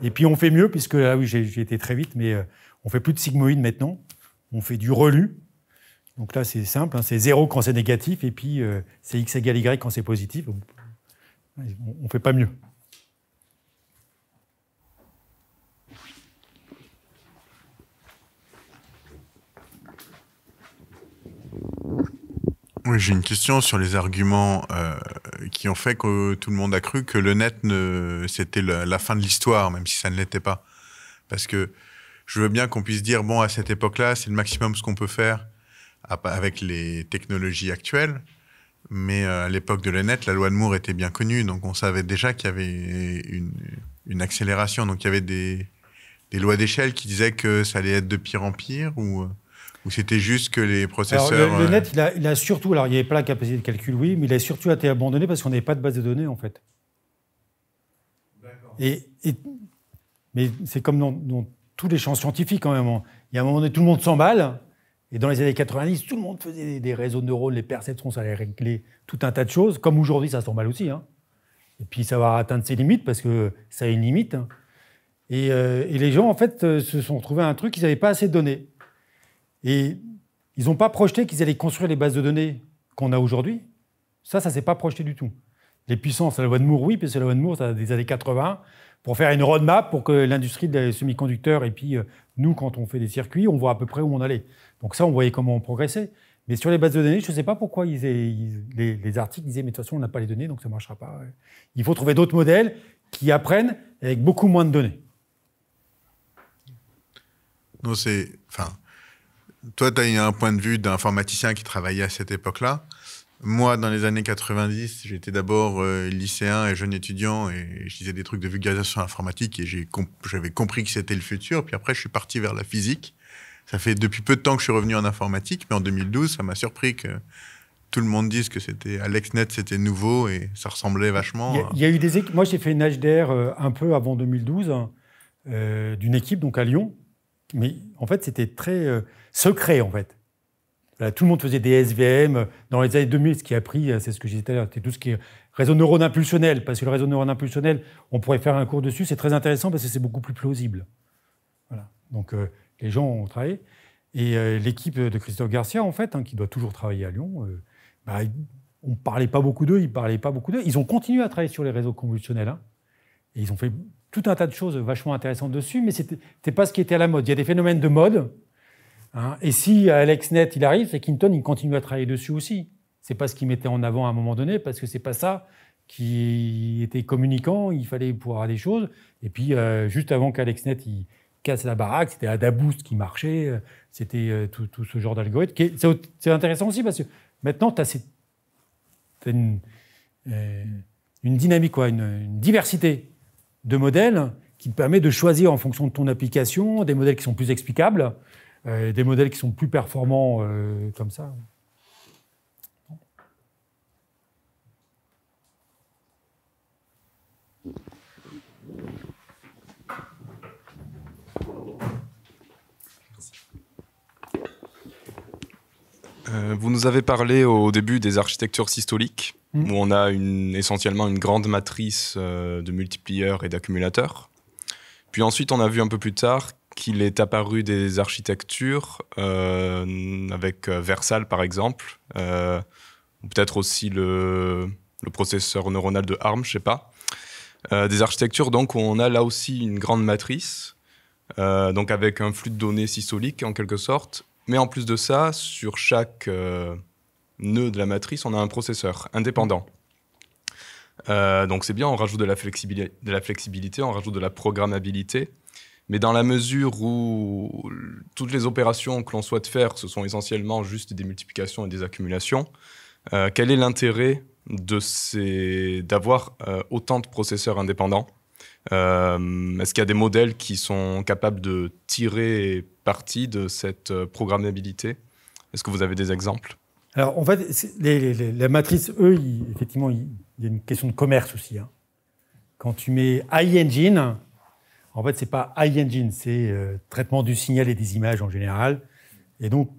et puis on fait mieux, puisque là, oui, j'ai été très vite, mais on fait plus de sigmoïdes maintenant, on fait du relu. Donc là, c'est simple, c'est 0 quand c'est négatif, et puis c'est x égale y quand c'est positif. On ne fait pas mieux. Oui, j'ai une question sur les arguments qui ont fait que tout le monde a cru que le net, c'était la fin de l'histoire, même si ça ne l'était pas. Parce que je veux bien qu'on puisse dire, bon, à cette époque-là, c'est le maximum ce qu'on peut faire avec les technologies actuelles. Mais à l'époque de l'ENET, la loi de Moore était bien connue, donc on savait déjà qu'il y avait une accélération. Donc il y avait des lois d'échelle qui disaient que ça allait être de pire en pire, ou c'était juste que les processeurs... Alors, le net, il a surtout... Alors, il n'y avait pas la capacité de calcul, oui, mais il a surtout été abandonné parce qu'on n'avait pas de base de données, en fait. D'accord. Mais c'est comme dans tous les champs scientifiques, quand même. Il y a un moment donné, tout le monde s'emballe. Et dans les années 90, tout le monde faisait des réseaux de neurones, les perceptrons, ça allait régler tout un tas de choses. Comme aujourd'hui, ça s'emballe aussi. Et puis, ça va atteindre ses limites parce que ça a une limite. Et les gens, en fait, se sont retrouvés à un truc, ils n'avaient pas assez de données. Et ils n'ont pas projeté qu'ils allaient construire les bases de données qu'on a aujourd'hui. Ça ne s'est pas projeté du tout. Les puissances, la loi de Moore, oui, parce que la loi de Moore, ça des années 80, pour faire une roadmap pour que l'industrie des semi-conducteurs et puis nous, quand on fait des circuits, on voit à peu près où on allait. Donc ça, on voyait comment on progressait. Mais sur les bases de données, je ne sais pas pourquoi les articles disaient « mais de toute façon, on n'a pas les données, donc ça ne marchera pas ». Il faut trouver d'autres modèles qui apprennent avec beaucoup moins de données. Non, toi, tu as un point de vue d'informaticien qui travaillait à cette époque-là. Moi, dans les années 90, j'étais d'abord lycéen et jeune étudiant et je disais des trucs de vulgarisation informatique et j'avais compris que c'était le futur. Puis après, je suis parti vers la physique. Ça fait depuis peu de temps que je suis revenu en informatique, mais en 2012, ça m'a surpris que tout le monde dise que c'était AlexNet, c'était nouveau et ça ressemblait vachement. Il y a eu des équipes. Moi, j'ai fait une HDR un peu avant 2012 d'une équipe donc à Lyon, mais en fait, c'était très secret en fait. Là, tout le monde faisait des SVM dans les années 2000. Ce qui a pris, c'est ce que je disais tout à l'heure, c'était tout ce qui est réseau neurone impulsionnel, parce que le réseau neurone impulsionnel, on pourrait faire un cours dessus. C'est très intéressant parce que c'est beaucoup plus plausible. Voilà. Donc les gens ont travaillé. Et l'équipe de Christophe Garcia, en fait, qui doit toujours travailler à Lyon, on ne parlait pas beaucoup d'eux, ils ne parlaient pas beaucoup d'eux. Ils ont continué à travailler sur les réseaux convolutionnels. Et ils ont fait tout un tas de choses vachement intéressantes dessus, mais ce n'était pas ce qui était à la mode. Il y a des phénomènes de mode. Et si AlexNet, il arrive, c'est qu'Hinton, il continue à travailler dessus aussi. Ce n'est pas ce qu'il mettait en avant à un moment donné, parce que ce n'est pas ça qui était communicant. Il fallait pouvoir avoir des choses. Et puis, juste avant qu'AlexNet il casse la baraque, c'était Adaboost qui marchait. C'était tout ce genre d'algorithme. C'est intéressant aussi, parce que maintenant, tu as une dynamique, une diversité de modèles qui te permet de choisir en fonction de ton application des modèles qui sont plus explicables, des modèles qui sont plus performants comme ça. Vous nous avez parlé au début des architectures systoliques, où on a essentiellement une grande matrice de multiplieurs et d'accumulateurs. Puis ensuite, on a vu un peu plus tard qu'il est apparu des architectures avec Versal, par exemple, ou peut-être aussi le processeur neuronal de ARM, je ne sais pas. Des architectures donc, où on a là aussi une grande matrice, donc avec un flux de données systolique en quelque sorte. Mais en plus de ça, sur chaque nœud de la matrice, on a un processeur indépendant. Donc c'est bien, on rajoute de la flexibilité, on rajoute de la programmabilité. Mais dans la mesure où toutes les opérations que l'on souhaite faire, ce sont essentiellement juste des multiplications et des accumulations, quel est l'intérêt d'avoir autant de processeurs indépendants ? Est-ce qu'il y a des modèles qui sont capables de tirer parti de cette programmabilité ? Est-ce que vous avez des exemples ? Alors, en fait, la matrice, effectivement, il y a une question de commerce aussi. Quand tu mets iEngine, en fait, ce n'est pas iEngine, c'est traitement du signal et des images en général. Et donc,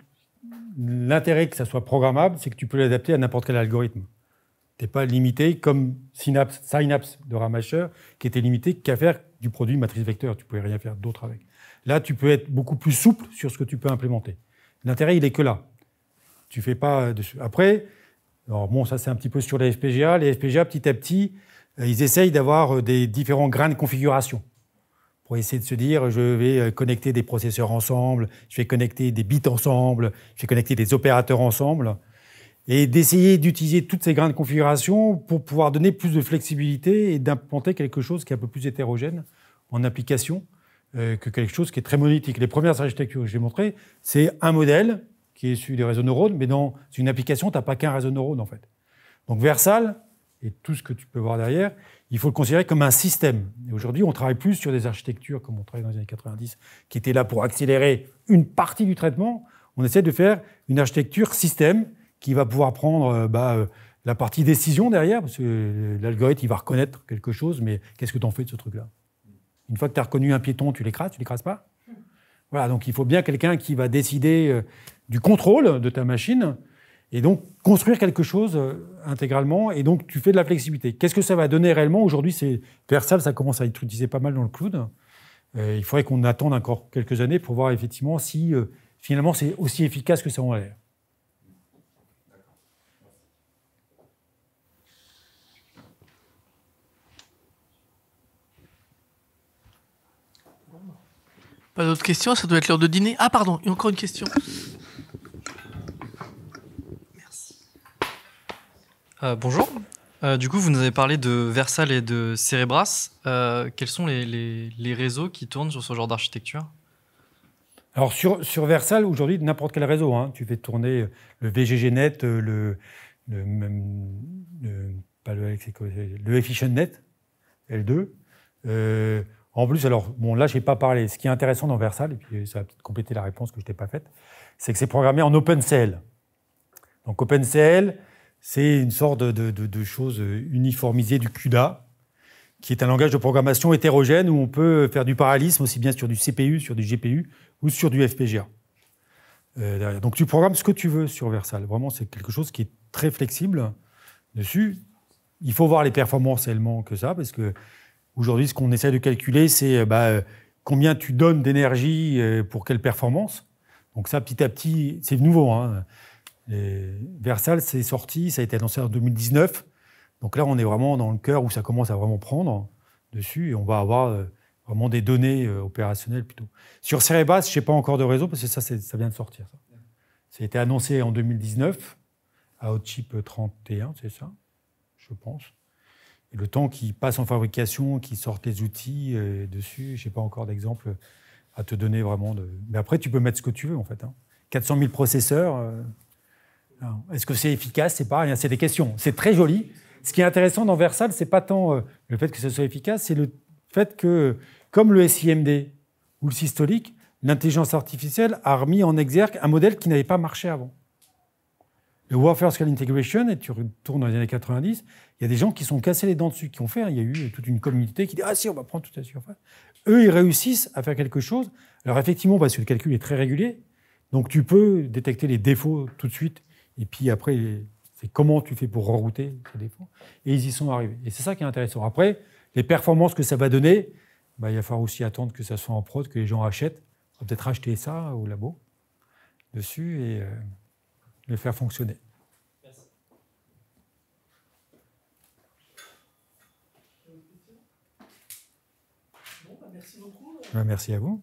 l'intérêt que ça soit programmable, c'est que tu peux l'adapter à n'importe quel algorithme. Tu n'es pas limité comme Synapse de Ramasher, qui était limité qu'à faire du produit matrice vecteur. Tu ne pouvais rien faire d'autre avec. Là, tu peux être beaucoup plus souple sur ce que tu peux implémenter. L'intérêt, il est que là. Tu fais pas dessus. Après, alors bon, ça c'est un petit peu sur les FPGA. Les FPGA, petit à petit, ils essayent d'avoir des différents grains de configuration pour essayer de se dire, je vais connecter des processeurs ensemble, je vais connecter des bits ensemble, je vais connecter des opérateurs ensemble, et d'essayer d'utiliser toutes ces grains de configuration pour pouvoir donner plus de flexibilité et d'implanter quelque chose qui est un peu plus hétérogène en application que quelque chose qui est très monolithique. Les premières architectures que j'ai montrées, c'est un modèle qui est issu des réseaux neurones, mais dans une application, tu n'as pas qu'un réseau neurone, en fait. Donc Versal, et tout ce que tu peux voir derrière, il faut le considérer comme un système. Et aujourd'hui, on travaille plus sur des architectures, comme on travaillait dans les années 90, qui étaient là pour accélérer une partie du traitement. On essaie de faire une architecture système qui va pouvoir prendre la partie décision derrière, parce que l'algorithme, il va reconnaître quelque chose, mais qu'est-ce que tu en fais de ce truc-là ? Une fois que tu as reconnu un piéton, tu l'écrases pas ? Voilà, donc il faut bien quelqu'un qui va décider du contrôle de ta machine et donc construire quelque chose intégralement, et donc tu fais de la flexibilité. Qu'est-ce que ça va donner réellement ? Aujourd'hui, Versal, ça commence à être utilisé pas mal dans le cloud. Il faudrait qu'on attende encore quelques années pour voir effectivement si finalement c'est aussi efficace que ça en a l'air. Pas d'autres questions, ça doit être l'heure de dîner. Ah pardon, il y a encore une question. Merci. Bonjour. Du coup, vous nous avez parlé de Versal et de Cerebras. Quels sont les réseaux qui tournent sur ce genre d'architecture ? Alors sur Versal, aujourd'hui, n'importe quel réseau. Tu fais tourner le VGGNet, le EfficientNet, L2. En plus, alors, bon, là, je n'ai pas parlé. Ce qui est intéressant dans Versal, et puis ça va peut-être compléter la réponse que je t'ai pas faite, c'est que c'est programmé en OpenCL. Donc OpenCL, c'est une sorte de chose uniformisée du CUDA, qui est un langage de programmation hétérogène où on peut faire du parallélisme aussi bien sur du CPU, sur du GPU ou sur du FPGA. Donc tu programmes ce que tu veux sur Versal. Vraiment, c'est quelque chose qui est très flexible dessus. Il faut voir les performances réellement que ça, parce que aujourd'hui, ce qu'on essaie de calculer, c'est combien tu donnes d'énergie pour quelle performance. Donc ça, petit à petit, c'est nouveau. Hein. Versal, c'est sorti, ça a été annoncé en 2019. Donc là, on est vraiment dans le cœur où ça commence à vraiment prendre dessus et on va avoir vraiment des données opérationnelles plutôt. Sur Cerebras, je ne sais pas encore de réseau parce que ça vient de sortir. Ça a été annoncé en 2019 à Hotchip 31, c'est ça, je pense. Et le temps qu'ils passent en fabrication, qu'ils sortent les outils dessus, je n'ai pas encore d'exemple à te donner vraiment. Mais après, tu peux mettre ce que tu veux en fait. 400 000 processeurs. Est-ce que c'est efficace? C'est pas rien, c'est des questions. C'est très joli. Ce qui est intéressant dans Versal, c'est pas tant le fait que ce soit efficace, c'est le fait que, comme le SIMD ou le systolique, l'intelligence artificielle a remis en exergue un modèle qui n'avait pas marché avant. Le Warfare Scale Integration, et tu retournes dans les années 90, il y a des gens qui sont cassés les dents dessus, qui ont fait. Il y a eu toute une communauté qui dit « Ah si, on va prendre toute la surface ». Eux, ils réussissent à faire quelque chose. Alors effectivement, parce que le calcul est très régulier, donc tu peux détecter les défauts tout de suite, et puis après, c'est comment tu fais pour rerouter ces défauts. Et ils y sont arrivés. Et c'est ça qui est intéressant. Après, les performances que ça va donner, il va falloir aussi attendre que ça soit en prod, que les gens achètent. On va peut-être acheter ça au labo dessus et le faire fonctionner. Merci. Bon, merci beaucoup. Merci à vous.